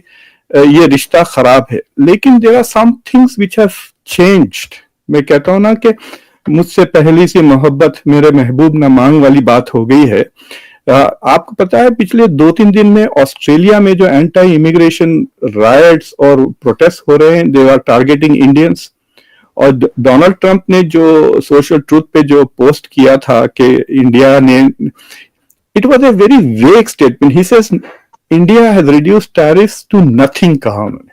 ये रिश्ता खराब है, लेकिन there are some things which have changed. मैं कहता हूं ना कि मुझसे पहली सी मोहब्बत मेरे महबूब न मांग वाली बात हो गई है। आपको पता है पिछले 2-3 दिन में ऑस्ट्रेलिया में जो एंटी इमिग्रेशन रायट्स और प्रोटेस्ट हो रहे हैं, दे आर टारगेटिंग इंडियंस। और डोनाल्ड ट्रंप ने जो सोशल ट्रूथ पे जो पोस्ट किया था कि इंडिया ने, it was a very vague statement. He says India has reduced tariffs to nothing, कहा उन्होंने।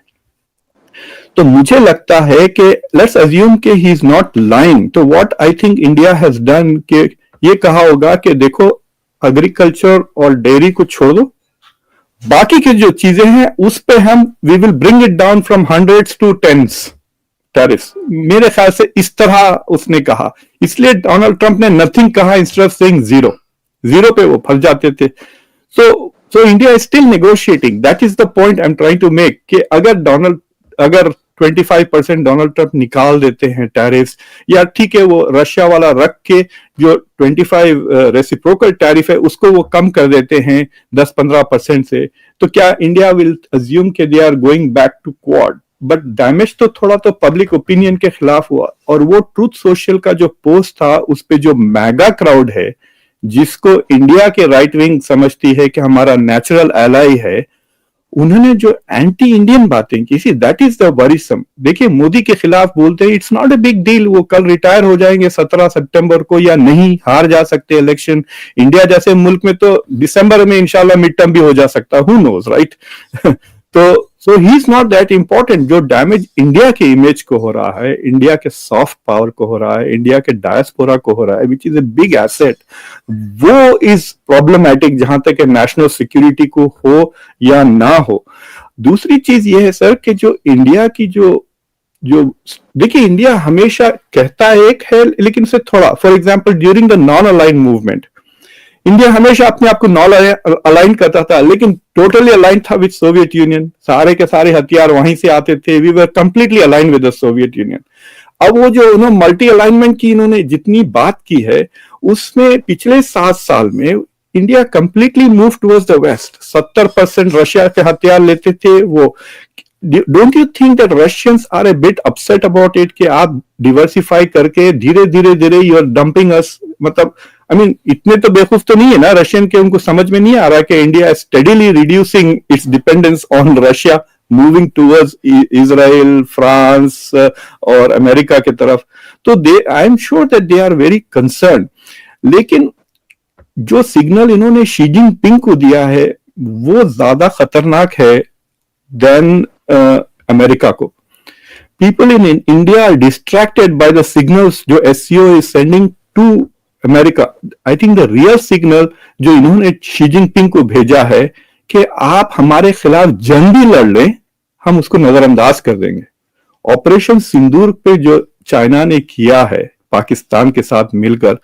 तो मुझे लगता है कि लेट्स अज्यूम कि ही इज नॉट लाइंग, तो what I think India has done कि ये कहा होगा कि देखो, एग्रीकल्चर और डेयरी को छोड़ दो, बाकी की जो चीजें हैं उस पे हम we will bring it down from 100s to 10s tariffs. मेरे ख्याल से इस तरह उसने कहा, इसलिए डोनाल्ड ट्रंप ने नथिंग कहा इंस्टेड ऑफ सेइंग जीरो पे वो फंस जाते थे। So India is still negotiating, that is the point I am trying to make कि अगर 25% डोनाल्ड ट्रंप निकाल देते हैं टैरिफ्स, या ठीक है वो रशिया वाला रख के जो 25 रेसिप्रोकल टैरिफ है उसको वो कम कर देते हैं 10-15% से, तो क्या इंडिया विल अज्यूम कि they are going back to Quad? But damage तो थोड़ा तो पब्लिक ओपिनियन के खिलाफ हुआ। और वो ट्रूथ सोशल का जो पोस्ट था, उस पे जो मैगा क्राउड है, जिसको इंडिया के राइट विंग समझती है कि हमारा नेचुरल एलाई है, उन्होंने जो एंटी इंडियन बातें की थी, दैट इज द वरीसम। देखिए, मोदी के खिलाफ बोलते हैं it's not a big deal, वो कल रिटायर हो जाएंगे 17 सितंबर को, या नहीं हार जा सकते इलेक्शन। इंडिया जैसे मुल्क में तो दिसंबर में इंशाल्लाह मिड टर्म भी हो जा सकता, हु नोज, राइट? तो so he is not that important. जो डैमेज इंडिया के इमेज को हो रहा है, इंडिया के सॉफ्ट पावर को हो रहा है, इंडिया के डायस्पोरा को हो रहा है, which is a big asset, वो इज प्रॉब्लमैटिक, जहां तक नेशनल सिक्योरिटी को हो या ना हो। दूसरी चीज ये है सर कि जो इंडिया की जो देखिए, इंडिया हमेशा कहता एक है, लेकिन उसे थोड़ा, for example during the non aligned movement, India हमेशा अपने आप को नॉन अलाइन करता था, लेकिन टोटली अलाइन था विद सोवियत यूनियन। सारे के सारे हथियार वहीं से आते थे, we were completely aligned with the Soviet Union. अब वो जो उन्होंने मल्टी अलाइनमेंट की इन्होंने जितनी बात की है, उसमें पिछले 7 साल में India completely move towards the west. 70% Russia के हथियार लेते थे वो। Don't you think that Russians are a bit upset about it कि आप डिवर्सिफाई करके धीरे धीरे यू आर डंपिंग अस? मतलब आई मीन, इतने तो बेवकूफ तो नहीं है ना रशियन के, उनको समझ में नहीं आ रहा कि India steadily reducing its dependence on Russia, moving towards Israel, France और अमेरिका की तरफ। तो I am sure that they are very concern. लेकिन जो सिग्नल इन्होंने शी जिनपिंग को दिया है वो ज्यादा खतरनाक है देन अमेरिका को. People in India are distracted by the signals जो SCO is sending to America. I think the real signal जो इन्होंने शी जिनपिंग को भेजा है कि आप हमारे खिलाफ जंग भी लड़ लें, हम उसको नजरअंदाज कर देंगे. ऑपरेशन सिंदूर पे जो चाइना ने किया है पाकिस्तान के साथ मिलकर,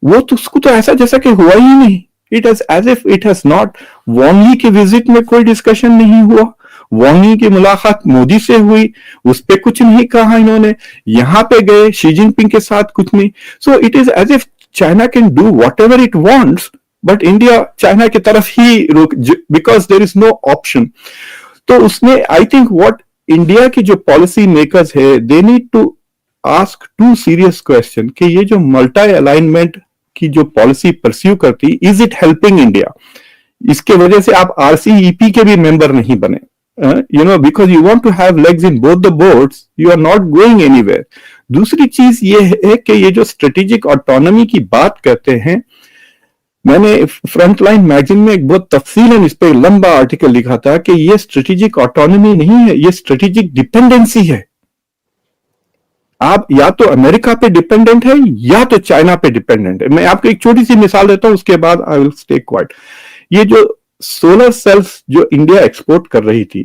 वो तो उसको तो ऐसा जैसा कि हुआ ही नहीं. It has as if it has not. Wang Yi के विजिट में कोई डिस्कशन नहीं हुआ. वांग यी की मुलाकात मोदी से हुई, उस पर कुछ नहीं कहा इन्होंने. यहां पे गए शी जिनपिंग के साथ कुछ नहीं. So it is as if China can do whatever it wants, but India China की तरफ ही रुक, because there is no option. तो उसमें आई थिंक व्हाट इंडिया की जो पॉलिसी मेकर्स है, they need to ask to serious question कि ये जो मल्टी अलाइनमेंट की जो पॉलिसी परस्यू करती, इज इट हेल्पिंग इंडिया? इसके वजह से आप RCEP के भी मेंबर नहीं बने. Because you want to have legs in both the boats, you are not going anywhere. दूसरी चीज ये है कि ये जो स्ट्रेटेजिक ऑटोनॉमी की बात करते हैं, मैंने फ्रंटलाइन मैगजीन में एक बहुत तफसीलन इस पे लंबा आर्टिकल लिखा था कि ये स्ट्रेटेजिक ऑटोनॉमी नहीं है, ये स्ट्रेटेजिक डिपेंडेंसी है. आप या तो अमेरिका पे डिपेंडेंट है या तो चाइना पे डिपेंडेंट है. मैं आपको एक छोटी सी मिसाल देता हूं, उसके बाद आई विल स्टे क्वाइट. ये जो सोलर सेल्स जो इंडिया एक्सपोर्ट कर रही थी,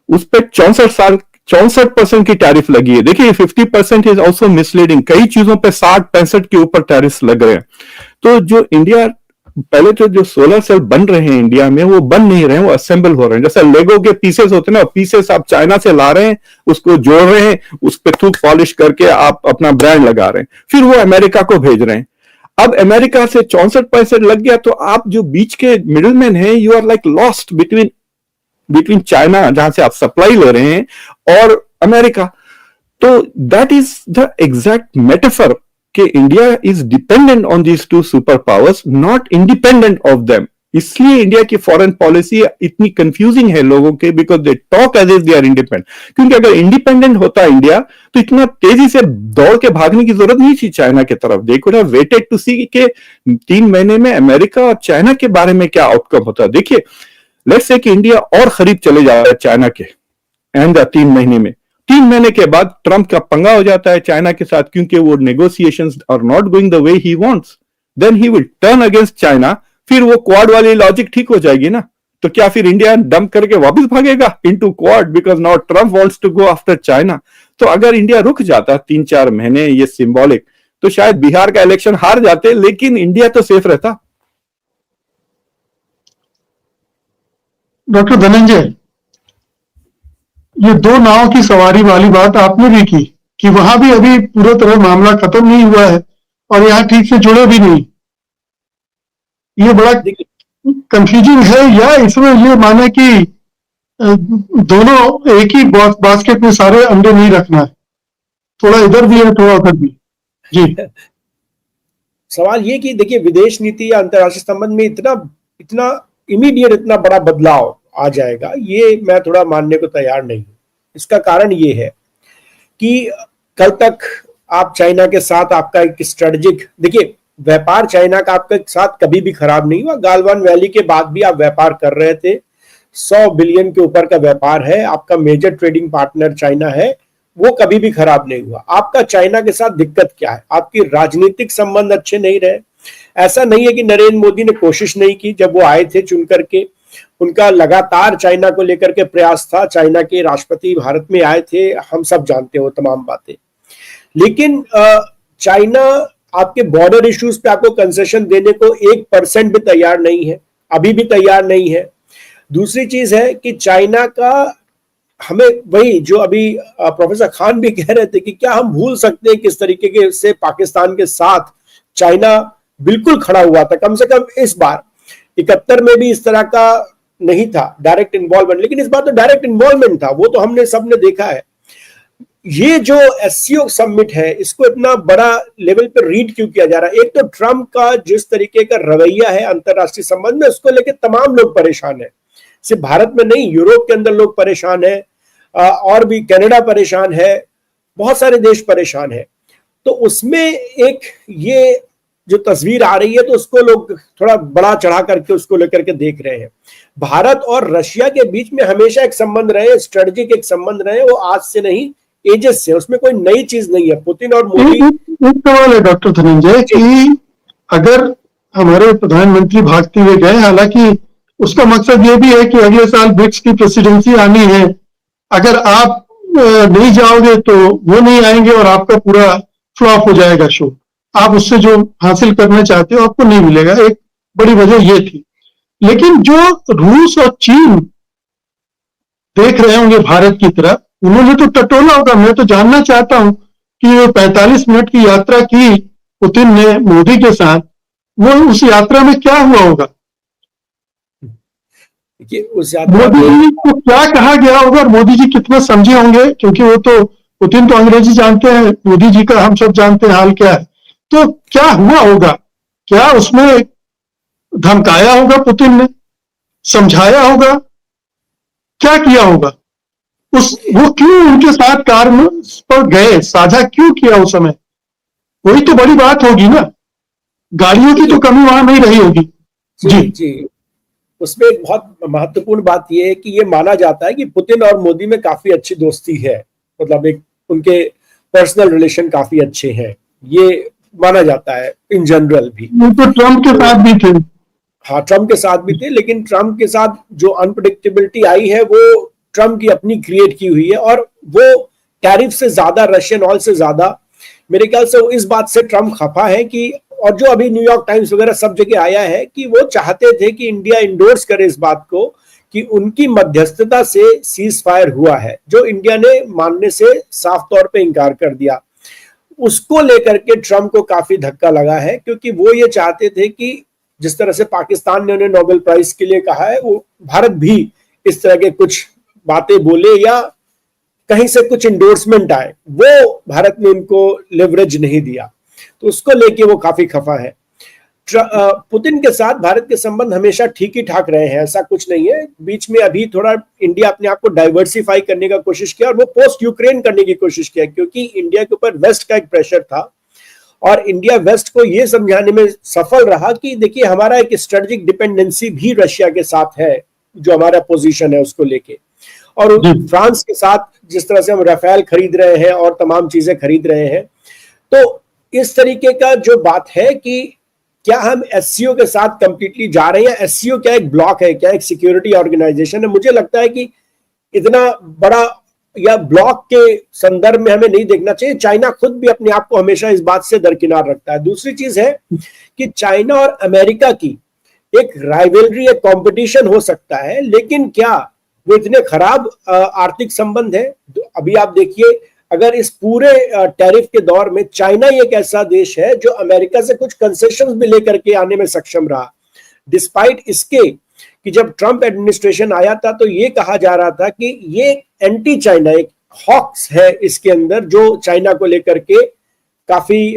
उस पर 64% की टैरिफ लगी है. देखिए 50% इज ऑल्सो मिसलीडिंग. कई चीजों पे 60-65 के ऊपर टैरिफ लग रहे हैं. तो जो इंडिया पहले तो जो सोलर सेल बन रहे हैं इंडिया में, वो बन नहीं रहे हैं, वो असेंबल हो रहे हैं. जैसे लेगो के पीसेस होते हैं ना, पीसेस आप चाइना से ला रहे हैं, उसको जोड़ रहे हैं, उस पर थूक पॉलिश करके आप अपना ब्रांड लगा रहे हैं, फिर वो अमेरिका को भेज रहे हैं. अब अमेरिका से 64% लग गया, तो आप जो बीच के मिडिलमैन हैं, you are like lost between China, जहां से आप सप्लाई ले रहे हैं, और अमेरिका. तो that is the exact metaphor कि India is dependent on these two super powers, not independent of them. इसलिए इंडिया की फॉरेन पॉलिसी इतनी कंफ्यूजिंग है लोगों के, because they talk as if they are independent. क्योंकि अगर इंडिपेंडेंट होता इंडिया, तो इतना तेजी से दौड़ के भागने की जरूरत नहीं थी चाइना की तरफ. They could have waited to see कि 3 महीने में अमेरिका और चाइना के बारे में क्या आउटकम होता है. देखिए, लेट्स से कि इंडिया और करीब चले जा रहा है चाइना के एंड 3 महीने में. 3 महीने के बाद ट्रंप का पंगा हो जाता है चाइना के साथ, क्योंकि वो negotiations are not going the way he wants. Then he will turn against China. फिर वो क्वाड वाली लॉजिक ठीक हो जाएगी ना. तो क्या फिर इंडिया डंप करके वापस भागेगा into Quad, because now Trump wants to go after China. तो अगर इंडिया रुक जाता 3-4 महीने, ये सिंबॉलिक, तो शायद बिहार का इलेक्शन हार जाते, लेकिन इंडिया तो सेफ रहता. डॉक्टर धनंजय, ये 2 नाव की सवारी वाली बात आपने भी की कि वहां भी अभी पूरी तरह मामला खत्म नहीं हुआ है और यहाँ ठीक से जुड़े भी नहीं. ये बड़ा कंफ्यूजिंग है, या इसमें ये माने कि दोनों एक ही बास्केट में सारे अंडे नहीं रखना है, थोड़ा इधर भी है थोड़ा उधर भी. जी, सवाल ये कि देखिए, विदेश नीति या अंतर्राष्ट्रीय संबंध में इतना इमीडिएट इतना बड़ा बदलाव आ जाएगा, ये मैं थोड़ा मानने को तैयार नहीं हूं. इसका कारण ये है कि कल तक आप चाइना के साथ आपका एक स्ट्रेटेजिक, देखिए व्यापार चाइना का आपके साथ कभी भी खराब नहीं हुआ. गालवान वैली के बाद भी आप व्यापार कर रहे थे. 100 बिलियन के ऊपर का व्यापार है, आपका मेजर ट्रेडिंग पार्टनर चाइना है, वो कभी भी खराब नहीं हुआ. आपका चाइना के साथ दिक्कत क्या है? आपकी राजनीतिक संबंध अच्छे नहीं रहे. ऐसा नहीं है कि नरेंद्र मोदी ने कोशिश नहीं की. जब वो आए थे चुन करके, उनका लगातार चाइना को लेकर के प्रयास था. चाइना के राष्ट्रपति भारत में आए थे, हम सब जानते हो तमाम बातें. लेकिन चाइना आपके बॉर्डर इश्यूज पे आपको कंसेशन देने को 1% भी तैयार नहीं है, अभी भी तैयार नहीं है. दूसरी चीज है कि चाइना का, हमें वही जो अभी प्रोफेसर खान भी कह रहे थे कि क्या हम भूल सकते हैं किस तरीके के से पाकिस्तान के साथ चाइना बिल्कुल खड़ा हुआ था. कम से कम इस बार 71 में भी इस तरह का नहीं था डायरेक्ट इन्वॉल्वमेंट, लेकिन इस बार तो डायरेक्ट इन्वॉल्वमेंट था. वो तो हमने सबने देखा है. ये जो SCO समिट है, इसको इतना बड़ा लेवल पर रीड क्यों किया जा रहा है? एक तो ट्रंप का जिस तरीके का रवैया है अंतरराष्ट्रीय संबंध में, उसको लेकर तमाम लोग परेशान है. सिर्फ भारत में नहीं, यूरोप के अंदर लोग परेशान है, और भी कनाडा परेशान है, बहुत सारे देश परेशान है. तो उसमें एक ये जो तस्वीर आ रही है तो उसको लोग थोड़ा बड़ा चढ़ा करके उसको लेकर के देख रहे हैं। भारत और रशिया के बीच में हमेशा एक संबंध रहे, स्ट्रेटेजिक एक संबंध रहे, वो आज से नहीं एजेस से, उसमें कोई नई चीज नहीं है। पुतिन और मोदी एक सवाल है डॉक्टर धनंजय कि अगर हमारे प्रधानमंत्री भागते हुए गए, हालांकि उसका मकसद ये भी है कि अगले साल ब्रिक्स की प्रेसिडेंसी आनी है, अगर आप नहीं जाओगे तो वो नहीं आएंगे और आपका पूरा फ्लॉप हो जाएगा शो, आप उससे जो हासिल करना चाहते हो आपको नहीं मिलेगा, एक बड़ी वजह ये थी। लेकिन जो रूस और चीन देख रहे होंगे भारत की तरफ, उन्होंने तो टटोला होगा। मैं तो जानना चाहता हूं कि वो 45 मिनट की यात्रा की पुतिन ने मोदी के साथ, वो उस यात्रा में क्या हुआ होगा, उस यात्रा मोदी जी को क्या कहा गया होगा और मोदी जी कितना समझे होंगे, क्योंकि वो तो पुतिन तो अंग्रेजी जानते हैं, मोदी जी का हम सब जानते हैं हाल क्या है। तो क्या हुआ होगा, क्या उसमें धमकाया होगा पुतिन ने, समझाया होगा, क्या किया होगा, वो क्यों उनके साथ कार पर गए, साझा क्यों किया उस समय, वही तो बड़ी बात होगी ना। गाड़ियों की तो कमी वहां नहीं रही होगी। जी, उसमें एक बहुत महत्वपूर्ण बात यह है कि ये माना जाता है कि पुतिन और मोदी में काफी अच्छी दोस्ती है, मतलब एक उनके पर्सनल रिलेशन काफी अच्छे हैं, ये माना जाता है इन जनरल भी। वो तो ट्रम्प के साथ भी थे। हाँ, ट्रम्प के साथ भी थे, लेकिन ट्रम्प के साथ जो अनप्रेडिक्टेबिलिटी आई है वो ट्रम्प की अपनी क्रिएट की हुई है, और वो टैरिफ से ज्यादा, रशियन ऑयल से ज्यादा, मेरे ख्याल से इस बात से ट्रम्प खफा है कि, और जो अभी न्यूयॉर्क टाइम्स वगैरह सब जगह आया है कि वो चाहते थे कि इंडिया इंडोर्स करे इस बात को कि उनकी मध्यस्थता से सीज फायर हुआ है, जो इंडिया ने मानने से साफ तौर पे इनकार कर दिया। उसको लेकर के ट्रम्प को काफी धक्का लगा है, क्योंकि वो ये चाहते थे कि जिस तरह से पाकिस्तान ने उन्हें नोबेल प्राइज के लिए कहा है, वो भारत भी इस तरह के कुछ बातें बोले या कहीं से कुछ इंडोर्समेंट आए, वो भारत ने उनको लेवरेज नहीं दिया, तो उसको लेके वो काफी खफा है। पुतिन के साथ भारत के संबंध हमेशा ठीक ही ठाक रहे हैं, ऐसा कुछ नहीं है। बीच में अभी थोड़ा इंडिया अपने आप को डाइवर्सिफाई करने का कोशिश किया, और वो पोस्ट यूक्रेन करने की कोशिश किया, क्योंकि इंडिया के ऊपर वेस्ट का एक प्रेशर था, और इंडिया वेस्ट को ये समझाने में सफल रहा कि देखिए हमारा एक स्ट्रेटेजिक डिपेंडेंसी भी रशिया के साथ है, जो हमारा पोजीशन है उसको लेके, और फ्रांस के साथ जिस तरह से हम राफेल खरीद रहे हैं और तमाम चीजें खरीद रहे हैं, तो इस तरीके का जो बात है कि क्या हम एससीओ के साथ कंप्लीटली जा रहे हैं, या एससीओ क्या एक ब्लॉक है, क्या एक सिक्योरिटी ऑर्गेनाइजेशन है। मुझे लगता है कि इतना बड़ा या ब्लॉक के संदर्भ में हमें नहीं देखना चाहिए। चाइना खुद भी अपने आप को हमेशा इस बात से दरकिनार रखता है। दूसरी चीज है कि चाइना और अमेरिका की एक राइवलरी, एक कंपटीशन हो सकता है, लेकिन क्या वो इतने खराब आर्थिक संबंध है? अभी आप देखिए, अगर इस पूरे टैरिफ के दौर में चाइना एक ऐसा देश है जो अमेरिका से कुछ कंसेशंस भी लेकर के आने में सक्षम रहा, डिस्पाइट इसके कि जब ट्रंप एडमिनिस्ट्रेशन आया था तो ये कहा जा रहा था कि ये एंटी चाइना, एक हॉक्स है इसके अंदर जो चाइना को लेकर के काफी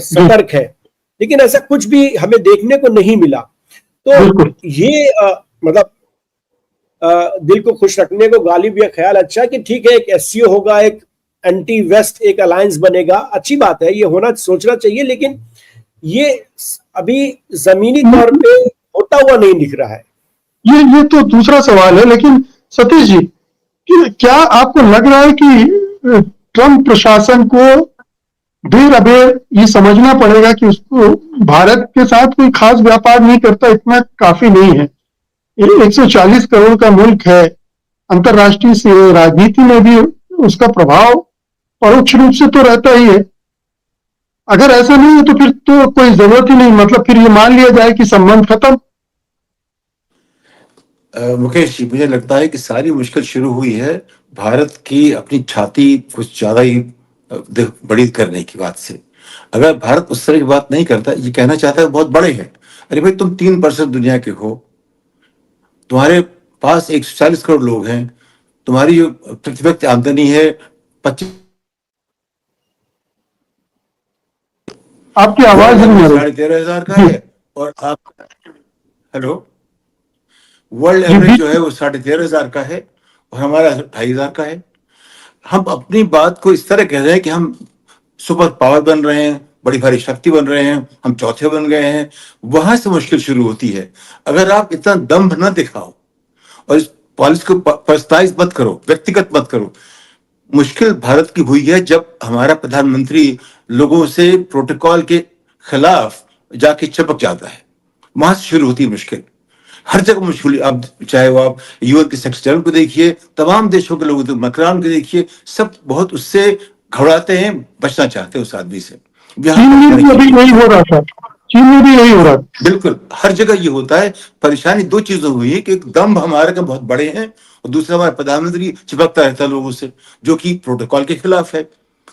सतर्क है, लेकिन ऐसा कुछ भी हमें देखने को नहीं मिला। तो ये मतलब दिल को खुश रखने को गालिब यह ख्याल अच्छा कि ठीक है, एक एससीओ होगा, एक एंटी वेस्ट एक अलायंस बनेगा, अच्छी बात है, ये होना, सोचना चाहिए, लेकिन ये अभी जमीनी तौर पे होता हुआ नहीं दिख रहा है। ये तो दूसरा सवाल है। लेकिन सतीश जी, क्या आपको लग रहा है कि ट्रंप प्रशासन को देर अबेर ये समझना पड़ेगा कि उसको भारत के साथ कोई खास व्यापार नहीं करता, इतना काफी नहीं है? 140 करोड़ का मुल्क है, अंतरराष्ट्रीय राजनीति में भी उसका प्रभाव परोक्ष रूप से तो रहता ही है। अगर ऐसा नहीं है तो फिर तो कोई जरूरत ही नहीं, मतलब फिर ये मान लिया जाए कि संबंध खत्म। मुकेश जी, मुझे लगता है कि सारी मुश्किल शुरू हुई है भारत की अपनी छाती कुछ ज्यादा ही बड़ी करने की बात से। अगर भारत उस तरह की बात नहीं करता, ये कहना चाहता है बहुत बड़े हैं, अरे भाई तुम 3% दुनिया के हो, तुम्हारे पास 140 करोड़ लोग हैं, तुम्हारी जो प्रति व्यक्ति आमदनी है 25, आपकी आवाज नहीं आ रही, 13,500 का है, और आप हेलो, वर्ल्ड एवरेज जो है वो 13,500 का है और हमारा 2,500 का है। हम अपनी बात को इस तरह कह रहे हैं कि हम सुपर पावर बन रहे हैं, बड़ी भारी शक्ति बन रहे हैं, हम चौथे बन गए हैं, वहां से मुश्किल शुरू होती है। अगर आप इतना दम्भ न दिखाओ और इस पॉलिसी को पर्सनलाइज मत करो, व्यक्तिगत मत करो। मुश्किल भारत की हुई है जब हमारा प्रधानमंत्री लोगों से प्रोटोकॉल के खिलाफ जाके चिपक जाता है, वहां से शुरू होती है मुश्किल। हर जगह मुश्किल, अब चाहे वो आप यूएन के सेक्रेटरी जनरल को देखिए, तमाम देशों के लोगों को, मैक्रोन को देखिए, सब बहुत उससे घबराते हैं, बचना चाहते हैं उस आदमी से। चीन में भी अभी यही हो रहा था, चीन में भी यही हो रहा था। बिल्कुल, हर जगह ये होता है। परेशानी दो चीजों हुई है कि एक दम्भ हमारे का बहुत बड़े हैं और दूसरा हमारा प्रधानमंत्री चिपकता रहता है लोगों से, जो कि प्रोटोकॉल के खिलाफ है।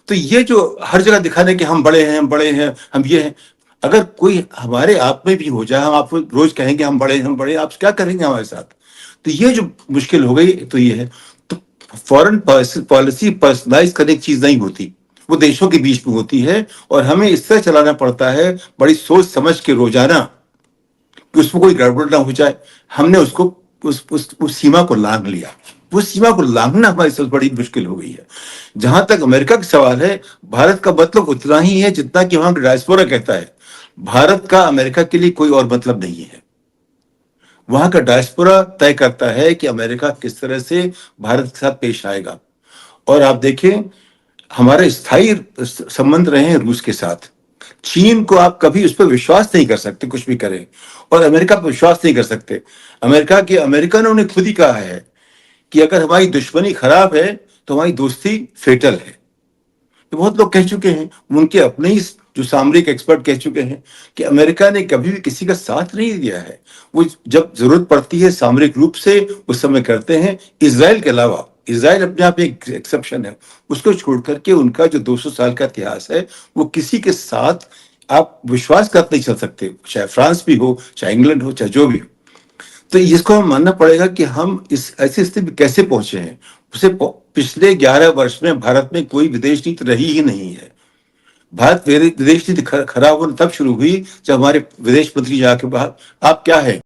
तो ये जो हर जगह दिखाने के हम बड़े हैं, हम बड़े हैं, हम ये हैं, अगर कोई हमारे आप में भी हो जाए, हम आपको रोज कहेंगे हम बड़े हैं, हम बड़े हैं, आप क्या करेंगे हमारे साथ? तो ये जो मुश्किल हो गई तो ये है। तो फॉरेन पॉलिसी पर्सनलाइज करने की चीज नहीं होती, वो देशों के बीच में होती है और हमें इस तरह चलाना पड़ता है, बड़ी सोच समझ के रोजाना, कि उसमें कोई गड़बड़ ना हो जाए। हमने उसको उस सीमा को लांघ लिया। वो सीमा को लांघना हमारी सबसे बड़ी मुश्किल हो गई है। जहां तक अमेरिका का सवाल है, भारत का मतलब उतना ही है जितना कि वहां डायस्पोरा कहता है। भारत का अमेरिका के लिए कोई और मतलब नहीं है। वहां का डायस्पोरा तय करता है कि अमेरिका किस तरह से भारत के साथ पेश आएगा। और आप देखें, हमारे स्थायी संबंध रहे हैं रूस के साथ। चीन को आप कभी उस पर विश्वास नहीं कर सकते, कुछ भी करें, और अमेरिका पर विश्वास नहीं कर सकते। अमेरिकनों ने खुद ही कहा है कि अगर हमारी दुश्मनी खराब है तो हमारी दोस्ती फेटल है। तो बहुत लोग कह चुके हैं, उनके अपने ही जो सामरिक एक्सपर्ट कह चुके हैं कि अमेरिका ने कभी भी किसी का साथ नहीं दिया है। वो जब जरूरत पड़ती है सामरिक रूप से उस समय करते हैं। इजराइल के अलावा, इजराइल अपने आप एक एक्सेप्शन है, उसको छोड़ करके उनका जो 200 साल का इतिहास है, वो किसी के साथ आप विश्वास कर नहीं चल सकते, चाहे फ्रांस भी हो, चाहे इंग्लैंड हो, चाहे जो भी हो। तो इसको हम मानना पड़ेगा कि हम इस ऐसी स्थिति में कैसे पहुंचे हैं। उसे पिछले 11 वर्ष में भारत में कोई विदेश नीति रही ही नहीं है। भारत विदेश नीति खराब होना तब शुरू हुई जब हमारे विदेश मंत्री जाके बाहर, आप क्या है